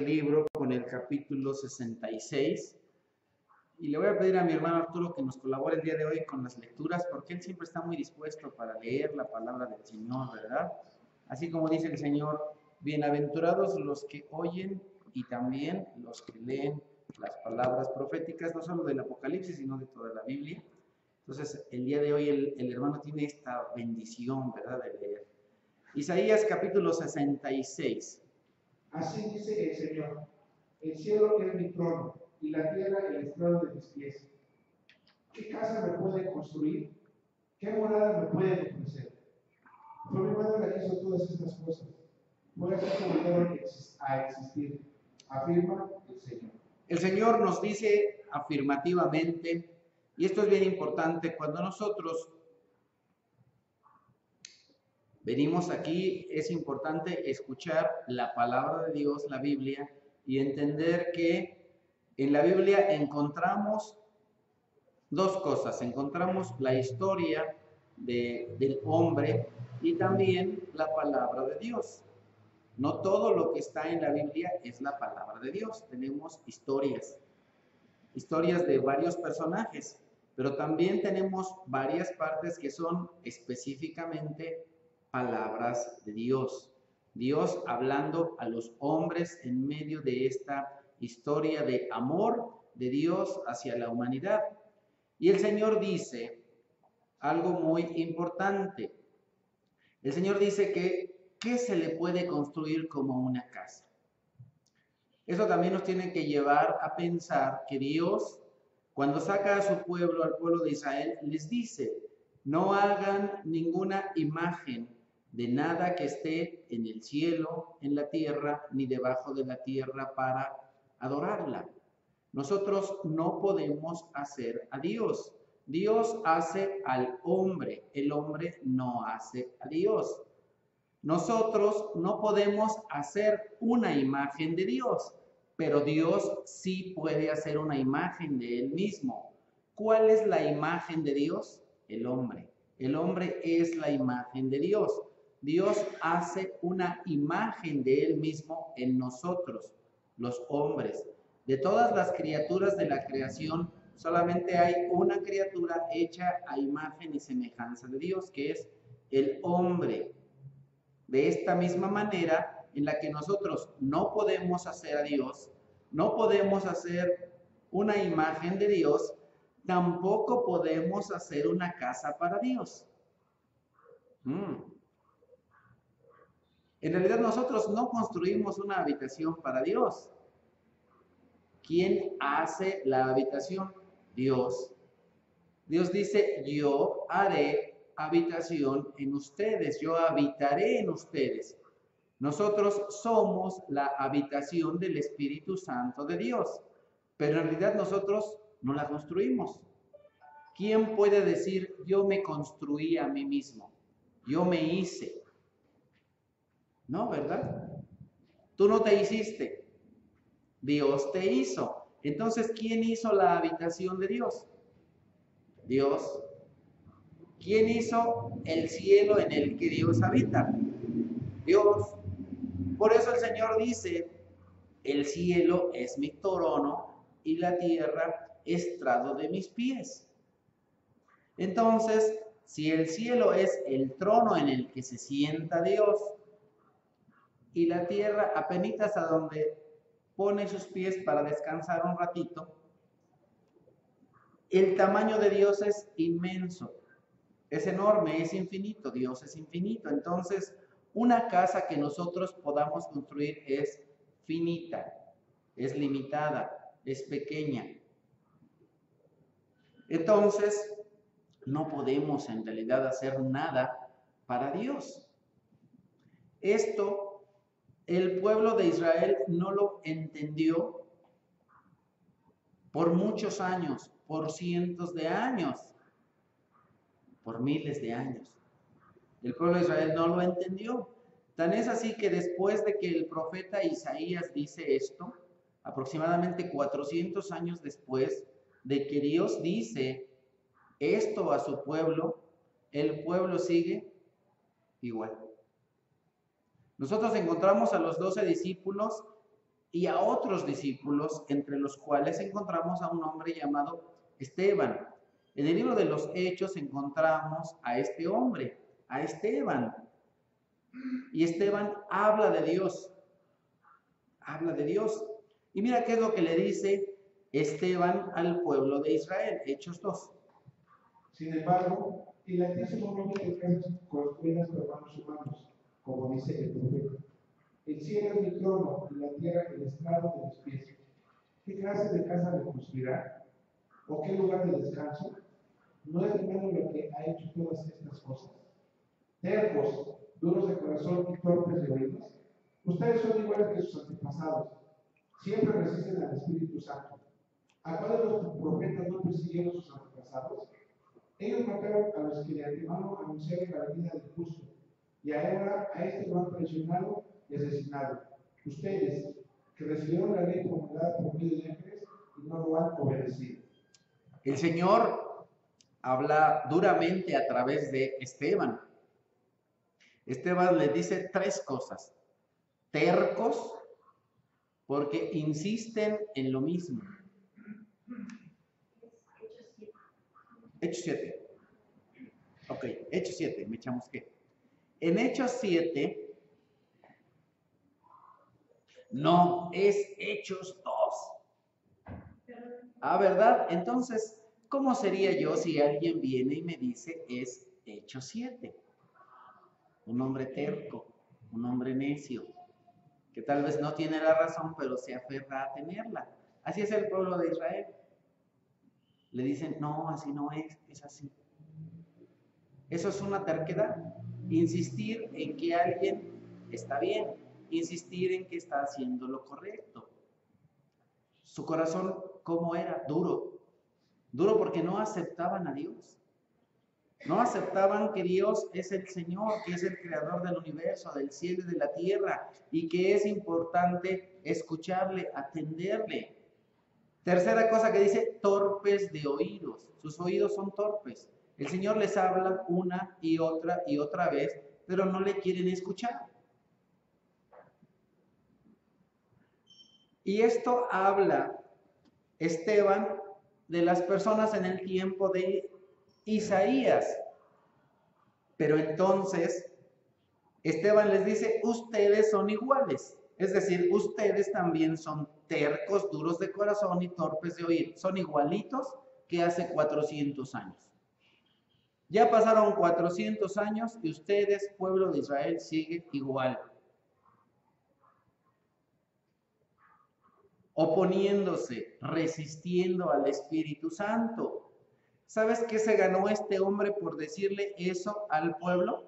libro con el capítulo 66 y le voy a pedir a mi hermano Arturo que nos colabore el día de hoy con las lecturas porque él siempre está muy dispuesto para leer la palabra del Señor, ¿verdad? Así como dice el Señor, bienaventurados los que oyen y también los que leen las palabras proféticas, no solo del Apocalipsis, sino de toda la Biblia. Entonces, el día de hoy el hermano tiene esta bendición, ¿verdad?, de leer. Isaías capítulo 66. Así dice el Señor: el cielo es mi trono y la tierra el estrado de mis pies. ¿Qué casa me puede construir? ¿Qué morada me puede ofrecer? Fue mi mano la que hizo todas estas cosas. Por eso volvieron a existir, afirma el Señor. El Señor nos dice afirmativamente, y esto es bien importante, cuando nosotros venimos aquí, es importante escuchar la palabra de Dios, la Biblia, y entender que en la Biblia encontramos dos cosas. Encontramos la historia del hombre y también la palabra de Dios. No todo lo que está en la Biblia es la palabra de Dios. Tenemos historias de varios personajes, pero también tenemos varias partes que son específicamente palabras de Dios. Dios hablando a los hombres en medio de esta historia de amor de Dios hacia la humanidad. Y el Señor dice algo muy importante. El Señor dice que ¿qué se le puede construir como una casa? Eso también nos tiene que llevar a pensar que Dios, cuando saca a su pueblo, al pueblo de Israel, les dice, no hagan ninguna imagen de nada que esté en el cielo, en la tierra, ni debajo de la tierra para adorarla. Nosotros no podemos hacer a Dios. Dios hace al hombre, el hombre no hace a Dios. Nosotros no podemos hacer una imagen de Dios, pero Dios sí puede hacer una imagen de Él mismo. ¿Cuál es la imagen de Dios? El hombre. El hombre es la imagen de Dios. Dios hace una imagen de Él mismo en nosotros, los hombres. De todas las criaturas de la creación, solamente hay una criatura hecha a imagen y semejanza de Dios, que es el hombre. De esta misma manera en la que nosotros no podemos hacer a Dios, no podemos hacer una imagen de Dios, tampoco podemos hacer una casa para Dios. En realidad nosotros no construimos una habitación para Dios. ¿Quién hace la habitación? Dios. Dios dice, yo haré habitación en ustedes, yo habitaré en ustedes. Nosotros somos la habitación del Espíritu Santo de Dios, pero en realidad nosotros no la construimos. ¿Quién puede decir, yo me construí a mí mismo? Yo me hice. No, ¿verdad? Tú no te hiciste. Dios te hizo. Entonces, ¿quién hizo la habitación de Dios? Dios. ¿Quién hizo el cielo en el que Dios habita? Dios. Por eso el Señor dice, el cielo es mi trono y la tierra estrado de mis pies. Entonces, si el cielo es el trono en el que se sienta Dios y la tierra apenitas a donde pone sus pies para descansar un ratito, el tamaño de Dios es inmenso, es enorme, es infinito, Dios es infinito. Entonces, una casa que nosotros podamos construir es finita, es limitada, es pequeña. Entonces, no podemos en realidad hacer nada para Dios. Esto, el pueblo de Israel no lo entendió por muchos años, por cientos de años, por miles de años. El pueblo de Israel no lo entendió. Tan es así que después de que el profeta Isaías dice esto, aproximadamente 400 años después de que Dios dice esto a su pueblo, el pueblo sigue igual. Nosotros encontramos a los 12 discípulos y a otros discípulos, entre los cuales encontramos a un hombre llamado Esteban. En el libro de los Hechos encontramos a este hombre, a Esteban. Y Esteban habla de Dios. Habla de Dios. Y mira qué es lo que le dice Esteban al pueblo de Israel. Hechos 2. Sin embargo, el Altísimo no quiere casas construidas por manos humanas, como dice el profeta. El cielo es mi trono y la tierra el estrado de mis pies. ¿Qué clase de casa me construirá? ¿O qué lugar de descanso? ¿No es primero lo que ha hecho todas estas cosas? Tercos, duros de corazón y torpes de oídos. Ustedes son iguales que sus antepasados. Siempre resisten al Espíritu Santo. ¿A cuál de los profetas no persiguieron sus antepasados? Ellos mataron a los que de antemano anunciaron la venida del justo, y ahora a este lo han traicionado y asesinado. Ustedes, que recibieron la ley promulgada por medio de ángeles y no lo han obedecido. El Señor habla duramente a través de Esteban. Esteban le dice tres cosas. Tercos, porque insisten en lo mismo. Hechos 7. Ok, Hechos 7, me chamusqué. En Hechos 7, no, es Hechos 2. Ah, ¿verdad? Entonces, ¿cómo sería yo si alguien viene y me dice es Hechos 7? Un hombre terco, un hombre necio, que tal vez no tiene la razón, pero se aferra a tenerla. Así es el pueblo de Israel. Le dicen, no, así no es así. Eso es una terquedad. Insistir en que alguien está bien, insistir en que está haciendo lo correcto. Su corazón, ¿cómo era? Duro. Duro porque no aceptaban a Dios. No aceptaban que Dios es el Señor, que es el creador del universo, del cielo y de la tierra, y que es importante escucharle, atenderle. Tercera cosa que dice, torpes de oídos. Sus oídos son torpes. El Señor les habla una y otra vez, pero no le quieren escuchar. Y esto habla Esteban de las personas en el tiempo de Isaías. Pero entonces Esteban les dice, ustedes son iguales. Es decir, ustedes también son tercos, duros de corazón y torpes de oír. Son igualitos que hace 400 años. Ya pasaron 400 años y ustedes, pueblo de Israel, sigue igual. Oponiéndose, resistiendo al Espíritu Santo. ¿Sabes qué se ganó este hombre por decirle eso al pueblo?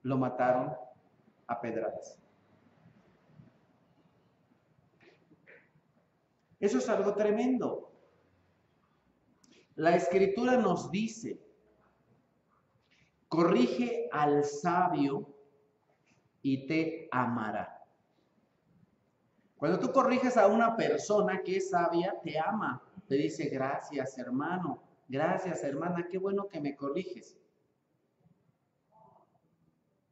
Lo mataron a pedradas. Eso es algo tremendo. La Escritura nos dice, corrige al sabio y te amará. Cuando tú corriges a una persona que es sabia, te ama. Te dice, gracias hermano, gracias hermana, qué bueno que me corriges.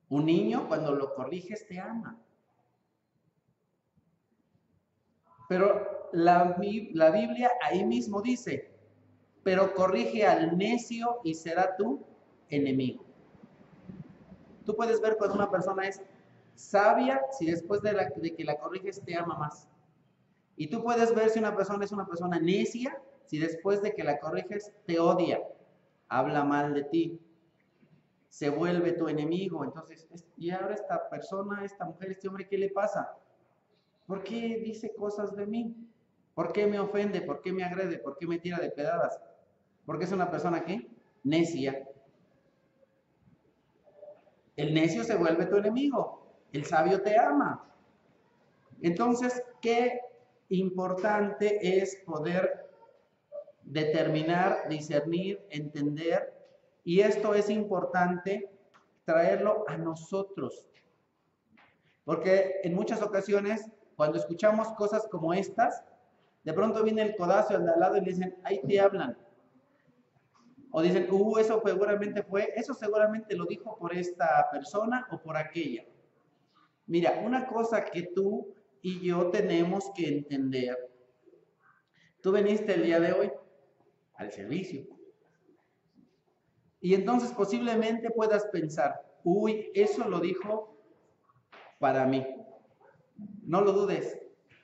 Un niño cuando lo corriges te ama. Pero la Biblia ahí mismo dice, pero corrige al necio y será tu enemigo. Tú puedes ver cuando una persona es sabia si después de que la corriges te ama más. Y tú puedes ver si una persona es una persona necia si después de que la corriges te odia, habla mal de ti, se vuelve tu enemigo. Entonces, y ahora esta persona, esta mujer, este hombre, ¿qué le pasa? ¿Por qué dice cosas de mí? ¿Por qué me ofende? ¿Por qué me agrede? ¿Por qué me tira de pedradas? Porque es una persona ¿qué? Necia. El necio se vuelve tu enemigo. El sabio te ama. Entonces, qué importante es poder determinar, discernir, entender. Y esto es importante traerlo a nosotros. Porque en muchas ocasiones, cuando escuchamos cosas como estas, de pronto viene el codazo al de al lado y le dicen, ahí te hablan. O dicen, eso seguramente lo dijo por esta persona o por aquella. Mira, una cosa que tú y yo tenemos que entender. Tú viniste el día de hoy al servicio. Y entonces posiblemente puedas pensar, uy, eso lo dijo para mí. No lo dudes,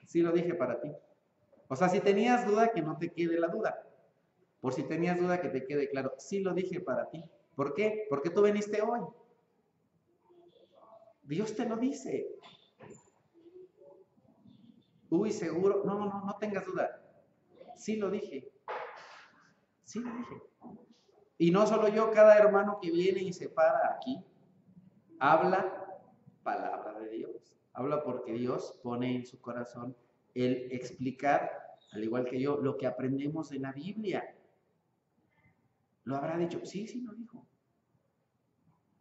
sí lo dije para ti. O sea, si tenías duda, que no te quede la duda. Por si tenías duda, que te quede claro, sí lo dije para ti. ¿Por qué? Porque tú viniste hoy. Dios te lo dice. Uy, seguro. No tengas duda. Sí lo dije. Sí lo dije. Y no solo yo, cada hermano que viene y se para aquí, habla palabra de Dios. Habla porque Dios pone en su corazón el explicar, al igual que yo, lo que aprendemos de la Biblia. ¿Lo habrá dicho? Sí, sí lo dijo.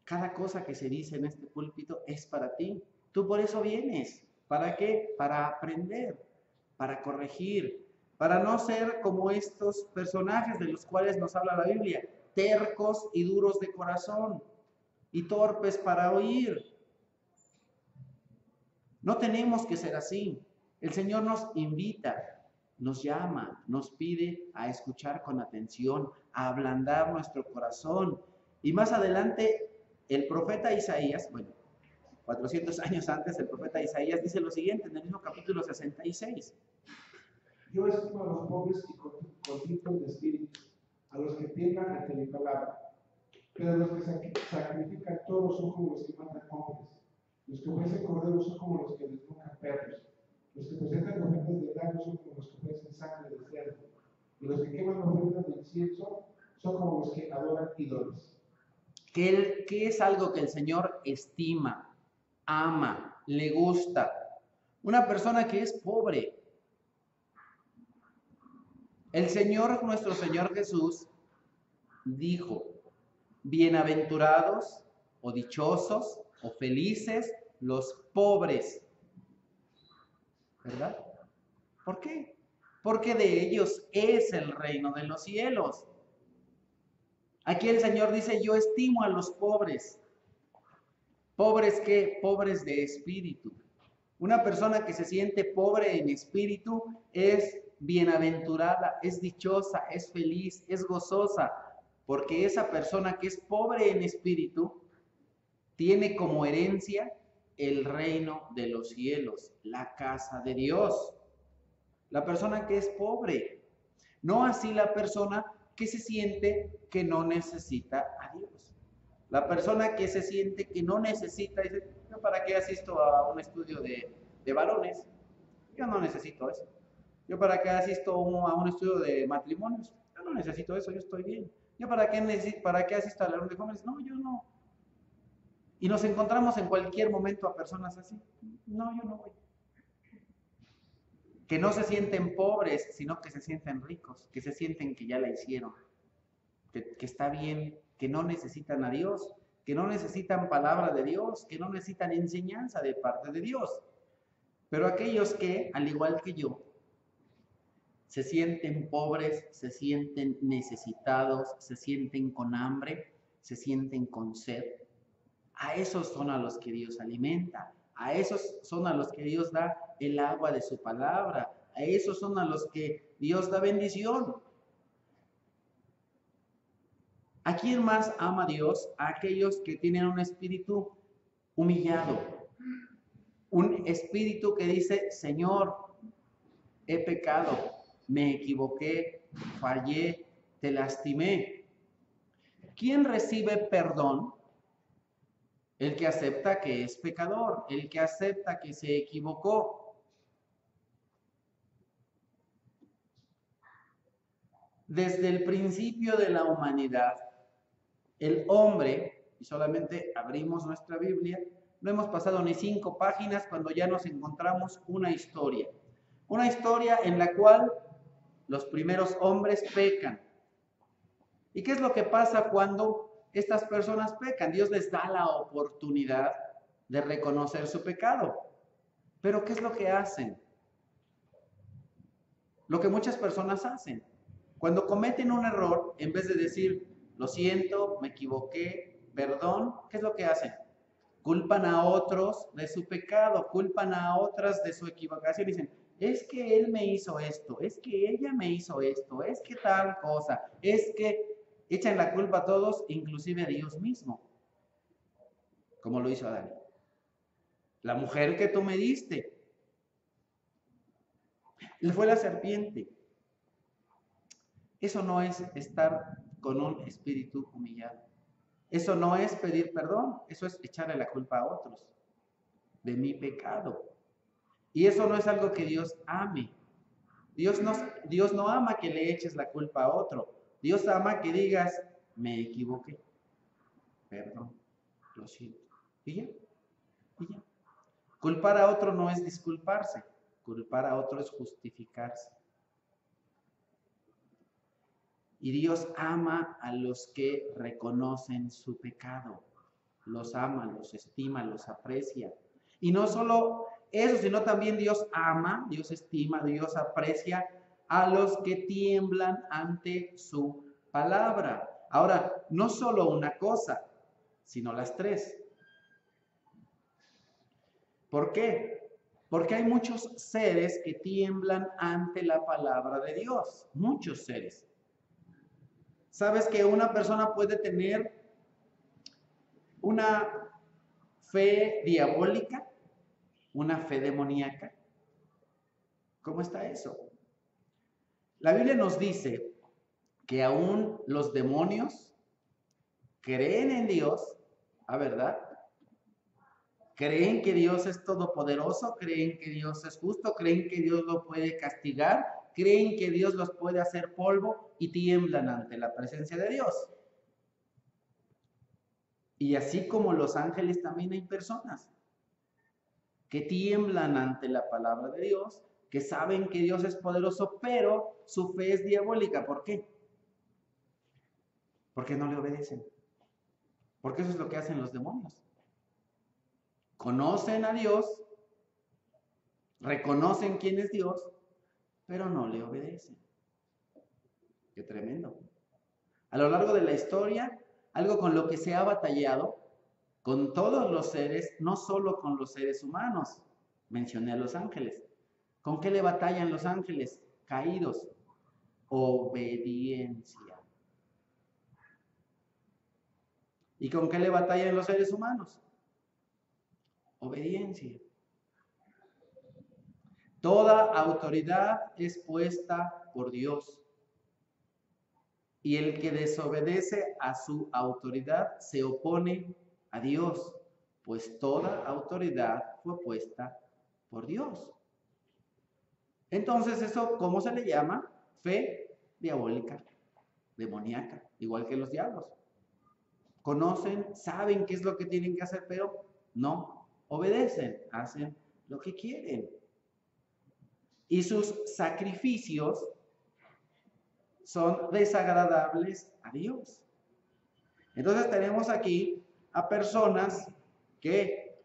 Cada cosa que se dice en este púlpito es para ti. Tú por eso vienes. ¿Para qué? Para aprender, para corregir, para no ser como estos personajes de los cuales nos habla la Biblia, tercos y duros de corazón y torpes para oír. No tenemos que ser así. El Señor nos invita, nos llama, nos pide a escuchar con atención, a ablandar nuestro corazón. Y más adelante, el profeta Isaías, bueno, 400 años antes, el profeta Isaías dice lo siguiente en el mismo capítulo 66. Yo estimo a los pobres y contritos de espíritu, a los que tiemblan ante mi palabra. Pero los que sacrifican toros son como los que matan hombres. Los que ofrecen corderos son como los que desnucan perros. Los que presentan ofrendas de daño son como los que ofrecen sangre de cerdo. Y los que queman ofrendas de incienso son como los que adoran ídolos. ¿Qué es algo que el Señor estima, ama, le gusta? Una persona que es pobre. El Señor, nuestro Señor Jesús, dijo, bienaventurados o dichosos o felices los pobres. ¿Verdad? ¿Por qué? Porque de ellos es el reino de los cielos. Aquí el Señor dice, yo estimo a los pobres. ¿Pobres qué? Pobres de espíritu. Una persona que se siente pobre en espíritu es bienaventurada, es dichosa, es feliz, es gozosa, porque esa persona que es pobre en espíritu tiene como herencia el reino de los cielos, la casa de Dios. La persona que es pobre, no así la persona que se siente que no necesita a Dios. La persona que se siente que no necesita, dice, ¿yo para qué asisto a un estudio de varones? Yo no necesito eso. ¿Yo para qué asisto a un estudio de matrimonios? Yo no necesito eso, yo estoy bien. ¿Yo para qué asisto a la reunión de jóvenes? No, yo no. Y nos encontramos en cualquier momento a personas así. No, yo no voy. Que no se sienten pobres, sino que se sienten ricos, que se sienten que ya la hicieron, que está bien, que no necesitan a Dios, que no necesitan palabra de Dios, que no necesitan enseñanza de parte de Dios. Pero aquellos que, al igual que yo, se sienten pobres, se sienten necesitados, se sienten con hambre, se sienten con sed, a esos son a los que Dios alimenta, a esos son a los que Dios da el agua de su palabra, a esos son a los que Dios da bendición. ¿A quién más ama Dios? A aquellos que tienen un espíritu humillado, un espíritu que dice, Señor, he pecado, me equivoqué, fallé, te lastimé. ¿Quién recibe perdón? El que acepta que es pecador, el que acepta que se equivocó. Desde el principio de la humanidad, el hombre, y solamente abrimos nuestra Biblia, no hemos pasado ni 5 páginas cuando ya nos encontramos una historia en la cual los primeros hombres pecan. ¿Y qué es lo que pasa cuando estas personas pecan? Dios les da la oportunidad de reconocer su pecado. Pero ¿qué es lo que hacen? Lo que muchas personas hacen. Cuando cometen un error, en vez de decir, lo siento, me equivoqué, perdón, ¿qué es lo que hacen? culpan a otros de su pecado, culpan a otras de su equivocación. Dicen, es que él me hizo esto, es que ella me hizo esto, es que tal cosa, es que echan la culpa a todos, inclusive a Dios mismo, como lo hizo Adán. La mujer que tú me diste, fue la serpiente. Eso no es estar con un espíritu humillado. Eso no es pedir perdón, eso es echarle la culpa a otros de mi pecado. Y eso no es algo que Dios ame. Dios no ama que le eches la culpa a otro. Dios ama que digas, me equivoqué, perdón, lo siento. Y ya, y ya. Culpar a otro no es disculparse, culpar a otro es justificarse. Y Dios ama a los que reconocen su pecado. Los ama, los estima, los aprecia. Y no solo eso, sino también Dios ama, Dios estima, Dios aprecia a los que tiemblan ante su palabra. Ahora, no solo una cosa, sino las tres. ¿Por qué? Porque hay muchos seres que tiemblan ante la palabra de Dios. Muchos seres. ¿Sabes que una persona puede tener una fe diabólica, una fe demoníaca? ¿Cómo está eso? La Biblia nos dice que aún los demonios creen en Dios, ¿a verdad? Creen que Dios es todopoderoso, creen que Dios es justo, creen que Dios lo puede castigar, creen que Dios los puede hacer polvo y tiemblan ante la presencia de Dios. Y así como los ángeles, también hay personas que tiemblan ante la palabra de Dios, que saben que Dios es poderoso, pero su fe es diabólica. ¿Por qué? Porque no le obedecen. Porque eso es lo que hacen los demonios. Conocen a Dios, reconocen quién es Dios, pero no le obedecen. Qué tremendo. A lo largo de la historia, algo con lo que se ha batallado con todos los seres, no solo con los seres humanos. Mencioné a los ángeles. ¿Con qué le batallan los ángeles caídos? Obediencia. ¿Y con qué le batallan los seres humanos? Obediencia. Toda autoridad es puesta por Dios. Y el que desobedece a su autoridad se opone a Dios, pues toda autoridad fue puesta por Dios. Entonces, ¿eso cómo se le llama? Fe diabólica, demoníaca, igual que los diablos. Conocen, saben qué es lo que tienen que hacer, pero no obedecen, hacen lo que quieren. Y sus sacrificios son desagradables a Dios. Entonces tenemos aquí a personas que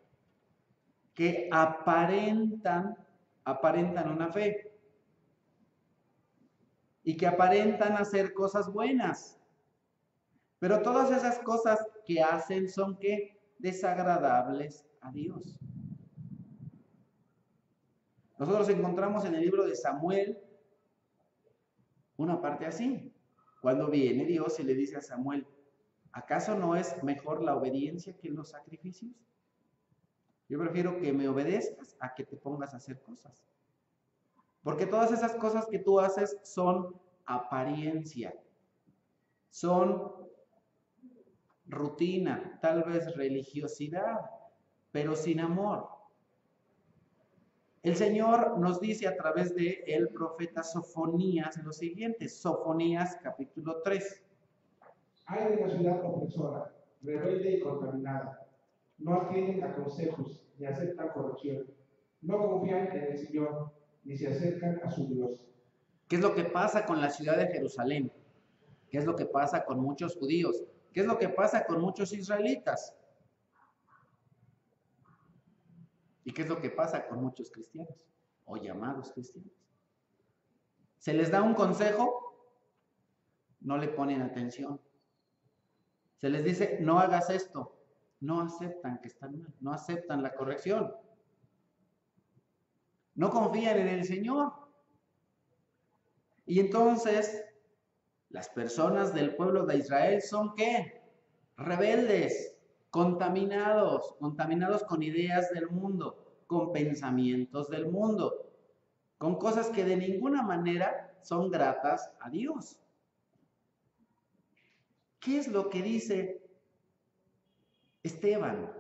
aparentan una fe y que aparentan hacer cosas buenas. Pero todas esas cosas que hacen son que desagradables a Dios. Nosotros encontramos en el libro de Samuel una parte así. Cuando viene Dios y le dice a Samuel, ¿acaso no es mejor la obediencia que los sacrificios? Yo prefiero que me obedezcas a que te pongas a hacer cosas. Porque todas esas cosas que tú haces son apariencia, son rutina, tal vez religiosidad, pero sin amor. El Señor nos dice a través de el profeta Sofonías lo siguiente, Sofonías capítulo 3. Hay de la ciudad opresora, rebelde y contaminada. No atienden a consejos ni aceptan corrección. No confían en el Señor ni se acercan a su Dios. ¿Qué es lo que pasa con la ciudad de Jerusalén? ¿Qué es lo que pasa con muchos judíos? ¿Qué es lo que pasa con muchos israelitas? ¿Y qué es lo que pasa con muchos cristianos o llamados cristianos? Se les da un consejo, no le ponen atención. Se les dice, no hagas esto, no aceptan que están mal, no aceptan la corrección. No confían en el Señor. Y entonces, las personas del pueblo de Israel son ¿qué? Rebeldes, contaminados con ideas del mundo, con pensamientos del mundo, con cosas que de ninguna manera son gratas a Dios. ¿Qué es lo que dice Esteban?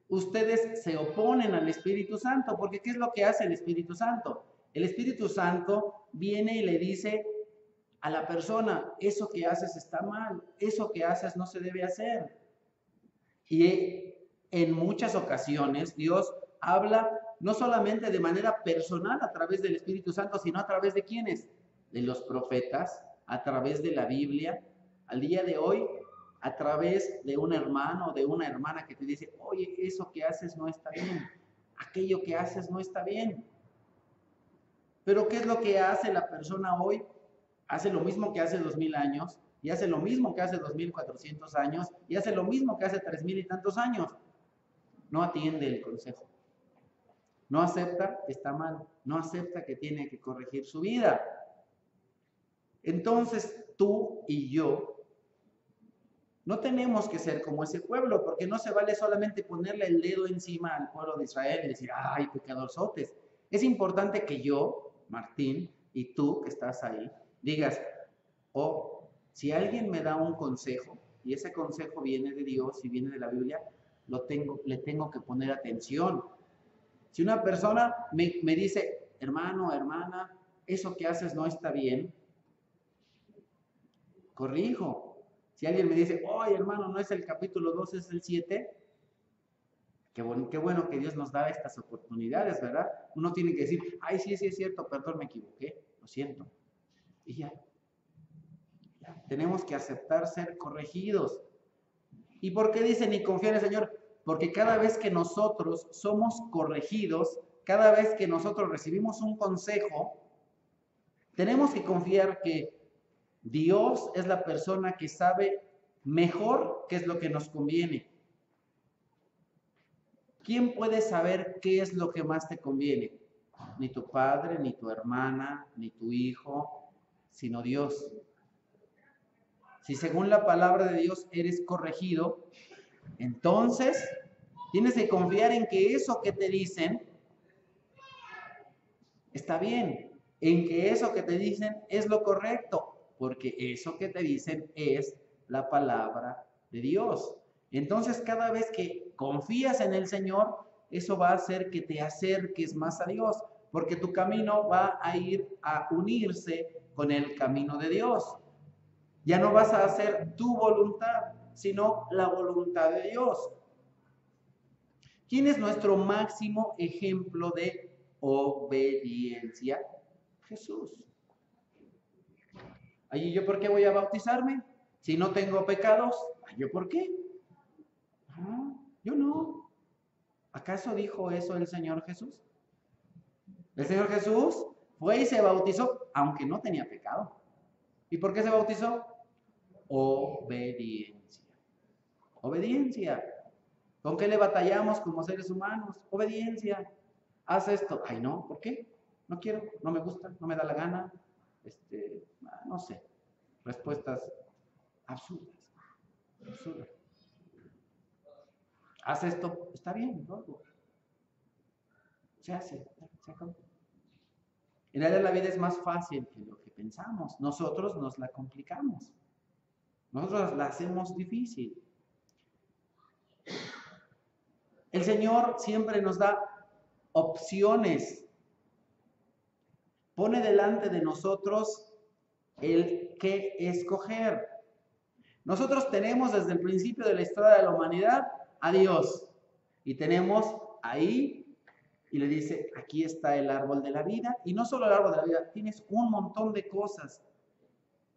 Ustedes se oponen al Espíritu Santo, porque ¿qué es lo que hace el Espíritu Santo? El Espíritu Santo viene y le dice a la persona, eso que haces está mal, eso que haces no se debe hacer. Y en muchas ocasiones Dios habla no solamente de manera personal a través del Espíritu Santo, sino a través de ¿quiénes? De los profetas, a través de la Biblia. Al día de hoy, a través de un hermano o de una hermana que te dice, oye, eso que haces no está bien, aquello que haces no está bien. Pero ¿qué es lo que hace la persona hoy? Hace lo mismo que hace 2000 años, y hace lo mismo que hace 2400 años, y hace lo mismo que hace 3000 y tantos años. No atiende el consejo. No acepta que está mal, no acepta que tiene que corregir su vida. Entonces, tú y yo no tenemos que ser como ese pueblo, porque no se vale solamente ponerle el dedo encima al pueblo de Israel y decir, ay, pecadorzotes. Es importante que yo, Martín, y tú que estás ahí, digas, oh, si alguien me da un consejo, y ese consejo viene de Dios y viene de la Biblia, le tengo que poner atención. Si una persona me dice, hermano, hermana, eso que haces no está bien, corrijo. Si alguien me dice, oye, hermano, no es el capítulo 2, es el 7, qué bueno que Dios nos da estas oportunidades, ¿verdad? Uno tiene que decir, ay, sí, sí es cierto, perdón, me equivoqué, lo siento. Y ya. Tenemos que aceptar ser corregidos. ¿Y por qué dicen y confiar en el Señor? Porque cada vez que nosotros somos corregidos, cada vez que nosotros recibimos un consejo, tenemos que confiar que Dios es la persona que sabe mejor qué es lo que nos conviene. ¿Quién puede saber qué es lo que más te conviene? Ni tu padre, ni tu hermana, ni tu hijo, sino Dios. Si según la palabra de Dios eres corregido, entonces tienes que confiar en que eso que te dicen está bien, en que eso que te dicen es lo correcto, porque eso que te dicen es la palabra de Dios. Entonces, cada vez que confías en el Señor, eso va a hacer que te acerques más a Dios, porque tu camino va a ir a unirse con el camino de Dios. Ya no vas a hacer tu voluntad, sino la voluntad de Dios. ¿Quién es nuestro máximo ejemplo de obediencia? Jesús. ¿Y yo por qué voy a bautizarme? Si no tengo pecados, ¿yo por qué? Yo no. ¿Acaso dijo eso el Señor Jesús? El Señor Jesús fue y se bautizó, aunque no tenía pecado. ¿Y por qué se bautizó? Obediencia. Obediencia. ¿Con qué le batallamos como seres humanos? Obediencia. Haz esto. Ay, no, ¿por qué? No quiero, no me gusta, no me da la gana. No sé. Respuestas absurdas. Absurdas. Haz esto, está bien, ¿no? Se hace, se acabó. En realidad la vida es más fácil que lo que pensamos. Nosotros nos la complicamos. Nosotros la hacemos difícil. El Señor siempre nos da opciones. Pone delante de nosotros el qué escoger. Nosotros tenemos desde el principio de la historia de la humanidad a Dios. Y tenemos ahí, y le dice, aquí está el árbol de la vida. Y no solo el árbol de la vida, tienes un montón de cosas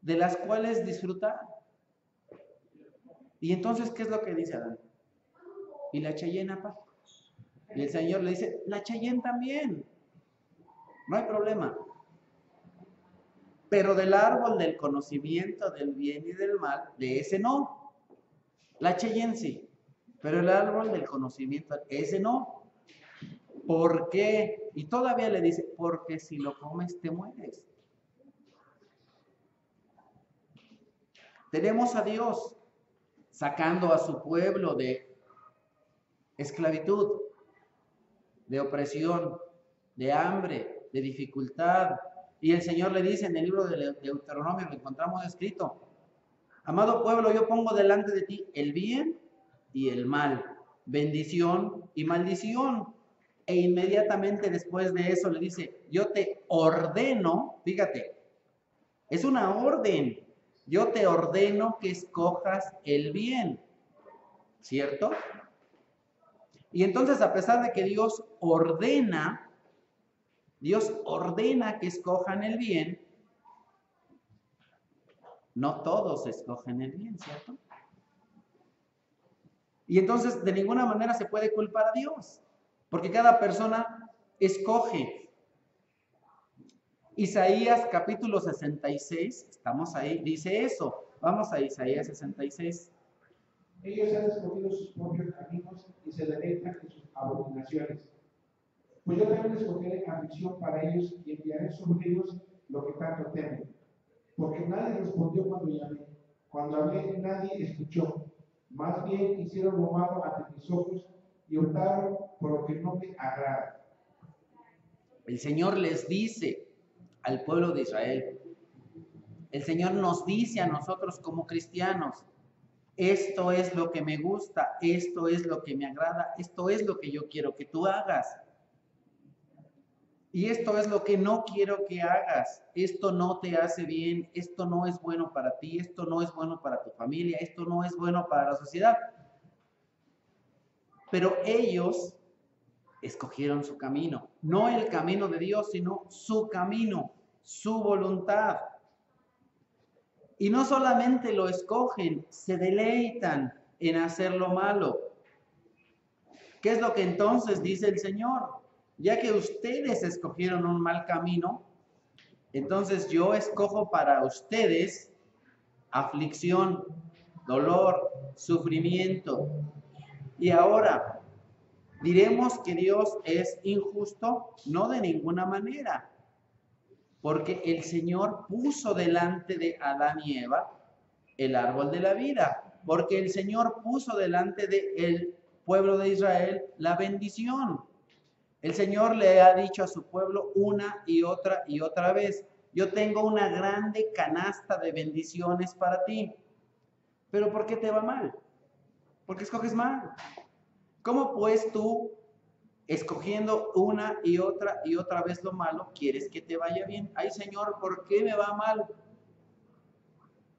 de las cuales disfrutar. Y entonces, ¿qué es lo que dice Adán? ¿Y la Cheyenne, papá? Y el Señor le dice, la Cheyenne también. No hay problema. Pero del árbol del conocimiento del bien y del mal, de ese no. La Cheyenne sí. Pero el árbol del conocimiento, ese no. ¿Por qué? Y todavía le dice, porque si lo comes te mueres. Tenemos a Dios sacando a su pueblo de esclavitud, de opresión, de hambre, de dificultad. Y el Señor le dice en el libro de Deuteronomio, lo encontramos escrito: amado pueblo, yo pongo delante de ti el bien y el mal, bendición y maldición. E inmediatamente después de eso le dice, yo te ordeno, fíjate, es una orden, yo te ordeno que escojas el bien, ¿cierto? Y entonces, a pesar de que Dios ordena que escojan el bien, no todos escogen el bien, ¿cierto? Y entonces de ninguna manera se puede culpar a Dios, porque cada persona escoge. Isaías capítulo 66, estamos ahí, dice eso. Vamos a Isaías 66. Ellos han escogido sus propios caminos y se deleitan en sus abominaciones. Pues yo también escogeré aflicción para ellos y enviaré sobre ellos lo que tanto temen. Porque nadie respondió cuando llamé. Cuando hablé, nadie escuchó. Más bien hicieron lo malo ante mis ojos y optaron por lo que no me agrada. El Señor les dice al pueblo de Israel, el Señor nos dice a nosotros como cristianos, esto es lo que me gusta, esto es lo que me agrada, esto es lo que yo quiero que tú hagas. Y esto es lo que no quiero que hagas. Esto no te hace bien, esto no es bueno para ti, esto no es bueno para tu familia, esto no es bueno para la sociedad. Pero ellos escogieron su camino, no el camino de Dios, sino su camino, su voluntad. Y no solamente lo escogen, se deleitan en hacer lo malo. ¿Qué es lo que entonces dice el Señor? Ya que ustedes escogieron un mal camino, entonces yo escojo para ustedes aflicción, dolor, sufrimiento. Y ahora, ¿diremos que Dios es injusto? No, de ninguna manera. Porque el Señor puso delante de Adán y Eva el árbol de la vida. Porque el Señor puso delante del pueblo de Israel la bendición. El Señor le ha dicho a su pueblo una y otra vez, yo tengo una grande canasta de bendiciones para ti. Pero ¿por qué te va mal? Porque escoges mal. ¿Cómo pues tú, escogiendo una y otra vez lo malo, quieres que te vaya bien? Ay, Señor, ¿por qué me va mal?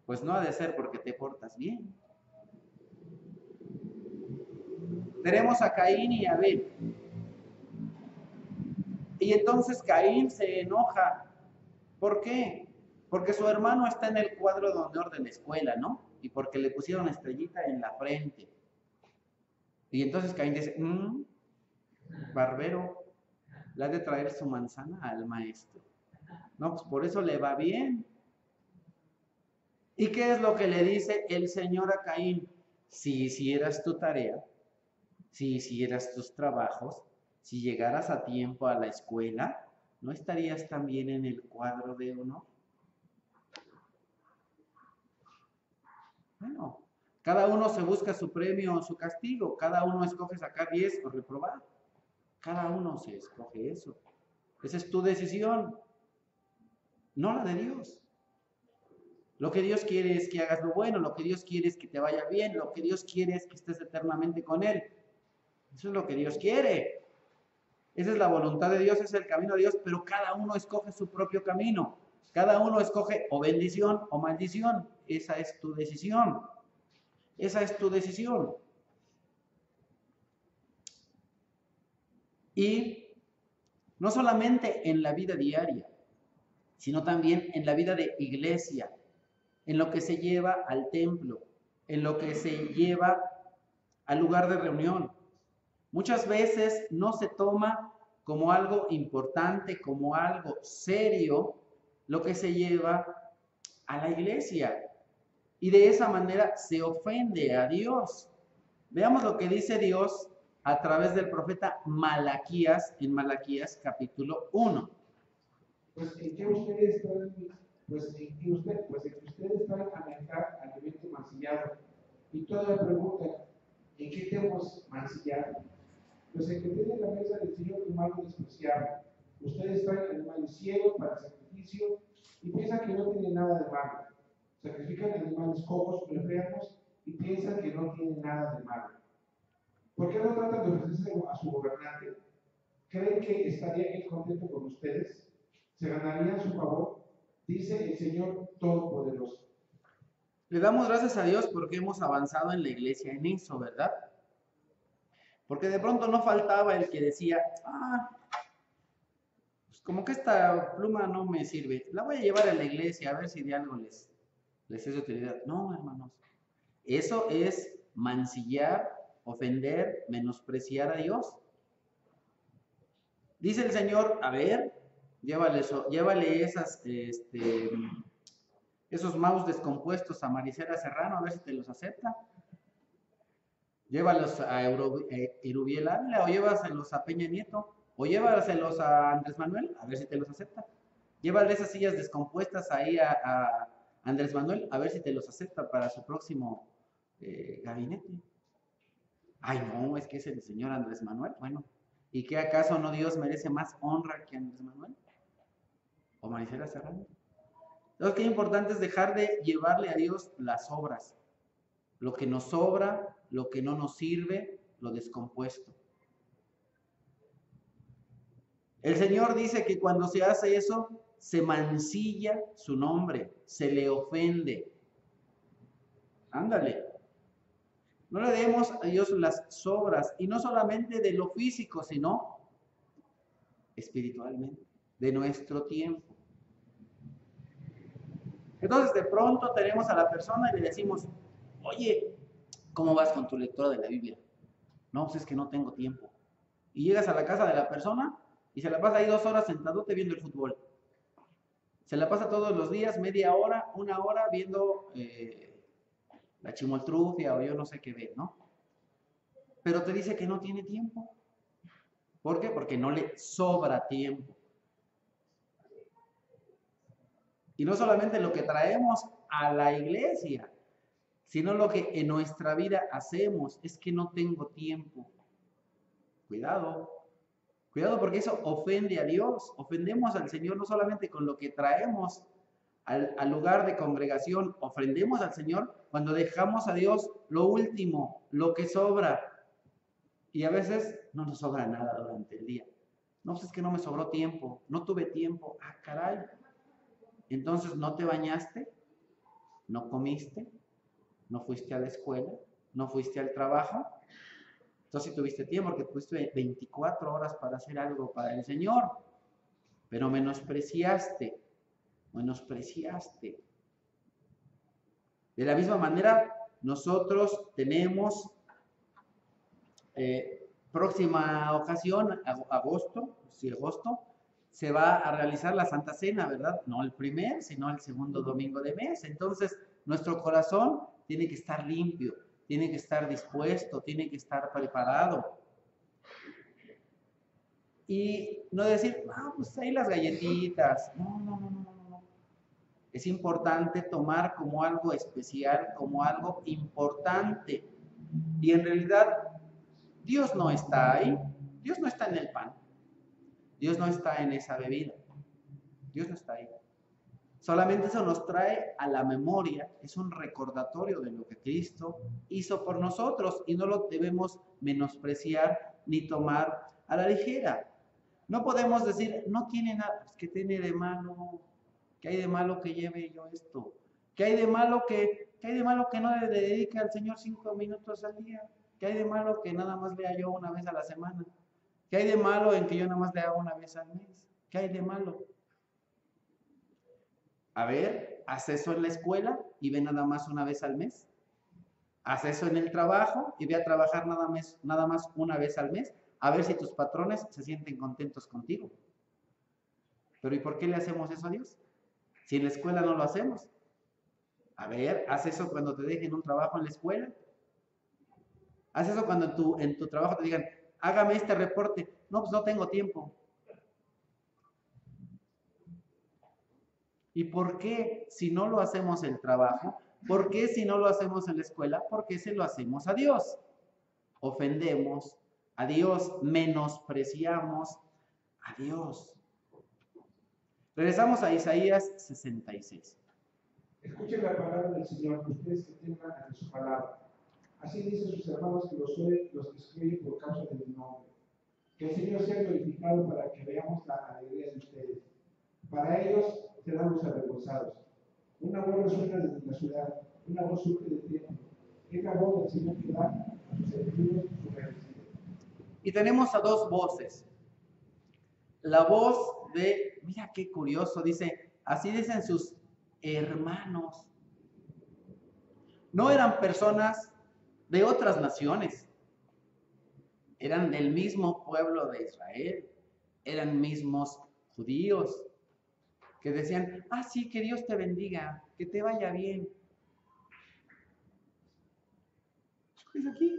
Pues no ha de ser porque te portas bien. Tenemos a Caín y a Abel. Y entonces Caín se enoja. ¿Por qué? Porque su hermano está en el cuadro de honor de la escuela, ¿no? Y porque le pusieron estrellita en la frente. Y entonces Caín dice, barbero, le ha de traer su manzana al maestro. No, pues por eso le va bien. ¿Y qué es lo que le dice el Señor a Caín? Si hicieras tu tarea, si hicieras tus trabajos, si llegaras a tiempo a la escuela, ¿no estarías también en el cuadro de honor? Bueno, cada uno se busca su premio o su castigo, cada uno escoge sacar 10 o reprobar. Cada uno se escoge eso. Esa es tu decisión, no la de Dios. Lo que Dios quiere es que hagas lo bueno, lo que Dios quiere es que te vaya bien, lo que Dios quiere es que estés eternamente con Él. Eso es lo que Dios quiere. Esa es la voluntad de Dios, ese es el camino de Dios, pero cada uno escoge su propio camino. Cada uno escoge o bendición o maldición. Esa es tu decisión. Esa es tu decisión. Y no solamente en la vida diaria, sino también en la vida de iglesia, en lo que se lleva al templo, en lo que se lleva al lugar de reunión. Muchas veces no se toma como algo importante, como algo serio, lo que se lleva a la iglesia. Y de esa manera se ofende a Dios. Veamos lo que dice Dios a través del profeta Malaquías, en Malaquías capítulo 1. Pues en que ustedes están, pues en que ustedes están a manejar alimento mancillado. Y todavía preguntan, ¿en qué te hemos mancillado? Pues en que tienen la mesa del Señor como algo despreciable. Ustedes traen animales ciegos para sacrificio y piensan que no tienen nada de malo. Sacrifican animales cojos o enfermos y piensan que no tienen nada de malo. ¿Por qué no tratan de ofrecerse a su gobernante? ¿Creen que estaría él contento con ustedes? ¿Se ganarían su favor? Dice el Señor Todopoderoso. Le damos gracias a Dios porque hemos avanzado en la iglesia en eso, ¿verdad? Porque de pronto no faltaba el que decía, pues como que esta pluma no me sirve, la voy a llevar a la iglesia a ver si de algo les es de utilidad. No, hermanos, eso es mancillar, ofender, menospreciar a Dios. Dice el Señor, a ver, llévale esos mouse descompuestos a Marisela Serrano, a ver si te los acepta. Llévalos a Erubiel Ávila, o llévaselos a Peña Nieto, o llévaselos a Andrés Manuel, a ver si te los acepta. Llévale esas sillas descompuestas ahí a Andrés Manuel, a ver si te los acepta para su próximo gabinete. Ay, no, es que es el señor Andrés Manuel. Bueno, ¿y qué acaso no Dios merece más honra que Andrés Manuel? ¿O Marisela Serrano? Entonces, qué importante es dejar de llevarle a Dios las obras. Lo que nos sobra, lo que no nos sirve, lo descompuesto. El Señor dice que cuando se hace eso, se mancilla su nombre, se le ofende. Ándale. No le demos a Dios las sobras, y no solamente de lo físico, sino espiritualmente, de nuestro tiempo. Entonces, de pronto tenemos a la persona y le decimos, oye, ¿cómo vas con tu lectura de la Biblia? No, pues es que no tengo tiempo. Y llegas a la casa de la persona y se la pasa ahí 2 horas sentadote viendo el fútbol. Se la pasa todos los días, media hora, 1 hora viendo la chimoltrufia o yo no sé qué ve, ¿no? Pero te dice que no tiene tiempo. ¿Por qué? Porque no le sobra tiempo. Y no solamente lo que traemos a la iglesia, sino lo que en nuestra vida hacemos. Es que no tengo tiempo. Cuidado. Cuidado porque eso ofende a Dios. Ofendemos al Señor no solamente con lo que traemos al lugar de congregación. Ofendemos al Señor cuando dejamos a Dios lo último, lo que sobra. Y a veces no nos sobra nada durante el día. No, pues es que no me sobró tiempo, no tuve tiempo. Ah, caray. Entonces, ¿no te bañaste? ¿No comiste? ¿No fuiste a la escuela? ¿No fuiste al trabajo? Entonces sí tuviste tiempo porque tuviste 24 horas para hacer algo para el Señor. Pero menospreciaste. De la misma manera, nosotros tenemos próxima ocasión, agosto, se va a realizar la Santa Cena, ¿verdad? No el primer, sino el segundo domingo de mes. Entonces, nuestro corazón tiene que estar limpio, tiene que estar dispuesto, tiene que estar preparado. Y no decir, pues ahí las galletitas. No. Es importante tomar como algo especial, como algo importante. Y en realidad, Dios no está ahí. Dios no está en el pan. Dios no está en esa bebida. Dios no está ahí. Solamente eso nos trae a la memoria, es un recordatorio de lo que Cristo hizo por nosotros y no lo debemos menospreciar ni tomar a la ligera. No podemos decir, no tiene nada, pues, ¿qué tiene de malo? ¿Qué hay de malo que lleve yo esto? ¿Qué hay de malo que no le dedique al Señor 5 minutos al día? ¿Qué hay de malo que nada más lea yo una vez a la semana? ¿Qué hay de malo en que yo nada más lea una vez al mes? ¿Qué hay de malo? A ver, haz eso en la escuela y ve nada más una vez al mes. Haz eso en el trabajo y ve a trabajar nada más una vez al mes. A ver si tus patrones se sienten contentos contigo. Pero ¿y por qué le hacemos eso a Dios? Si en la escuela no lo hacemos. A ver, haz eso cuando te dejen un trabajo en la escuela. Haz eso cuando en tu trabajo te digan, hágame este reporte. No, pues no tengo tiempo. ¿Y por qué si no lo hacemos el trabajo? ¿Por qué si no lo hacemos en la escuela? ¿Por qué se lo hacemos a Dios? Ofendemos a Dios, menospreciamos a Dios. Regresamos a Isaías 66. Escuchen la palabra del Señor, ustedes que tengan ante su palabra. Así dicen sus hermanos que los oyen, los que escriben por causa de mi nombre. Que el Señor sea glorificado para que veamos la alegría de ustedes. Para ellos serán los avergonzados. Una voz resuena desde la ciudad, una voz surge del templo. Es la voz del Señor que da a sus enemigos su merecido. Y tenemos a dos voces. La voz de, mira qué curioso, dice, así dicen sus hermanos. No eran personas de otras naciones, eran del mismo pueblo de Israel, eran mismos judíos, que decían, sí, que Dios te bendiga, que te vaya bien. ¿Es aquí?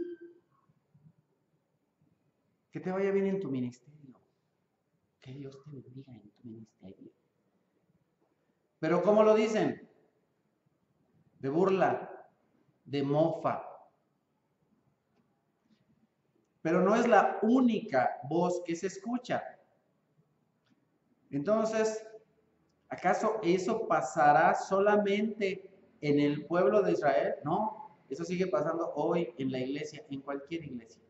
Que te vaya bien en tu ministerio. Que Dios te bendiga en tu ministerio. Pero ¿cómo lo dicen? De burla, de mofa. Pero no es la única voz que se escucha. Entonces, ¿acaso eso pasará solamente en el pueblo de Israel? No, eso sigue pasando hoy en la iglesia, en cualquier iglesia.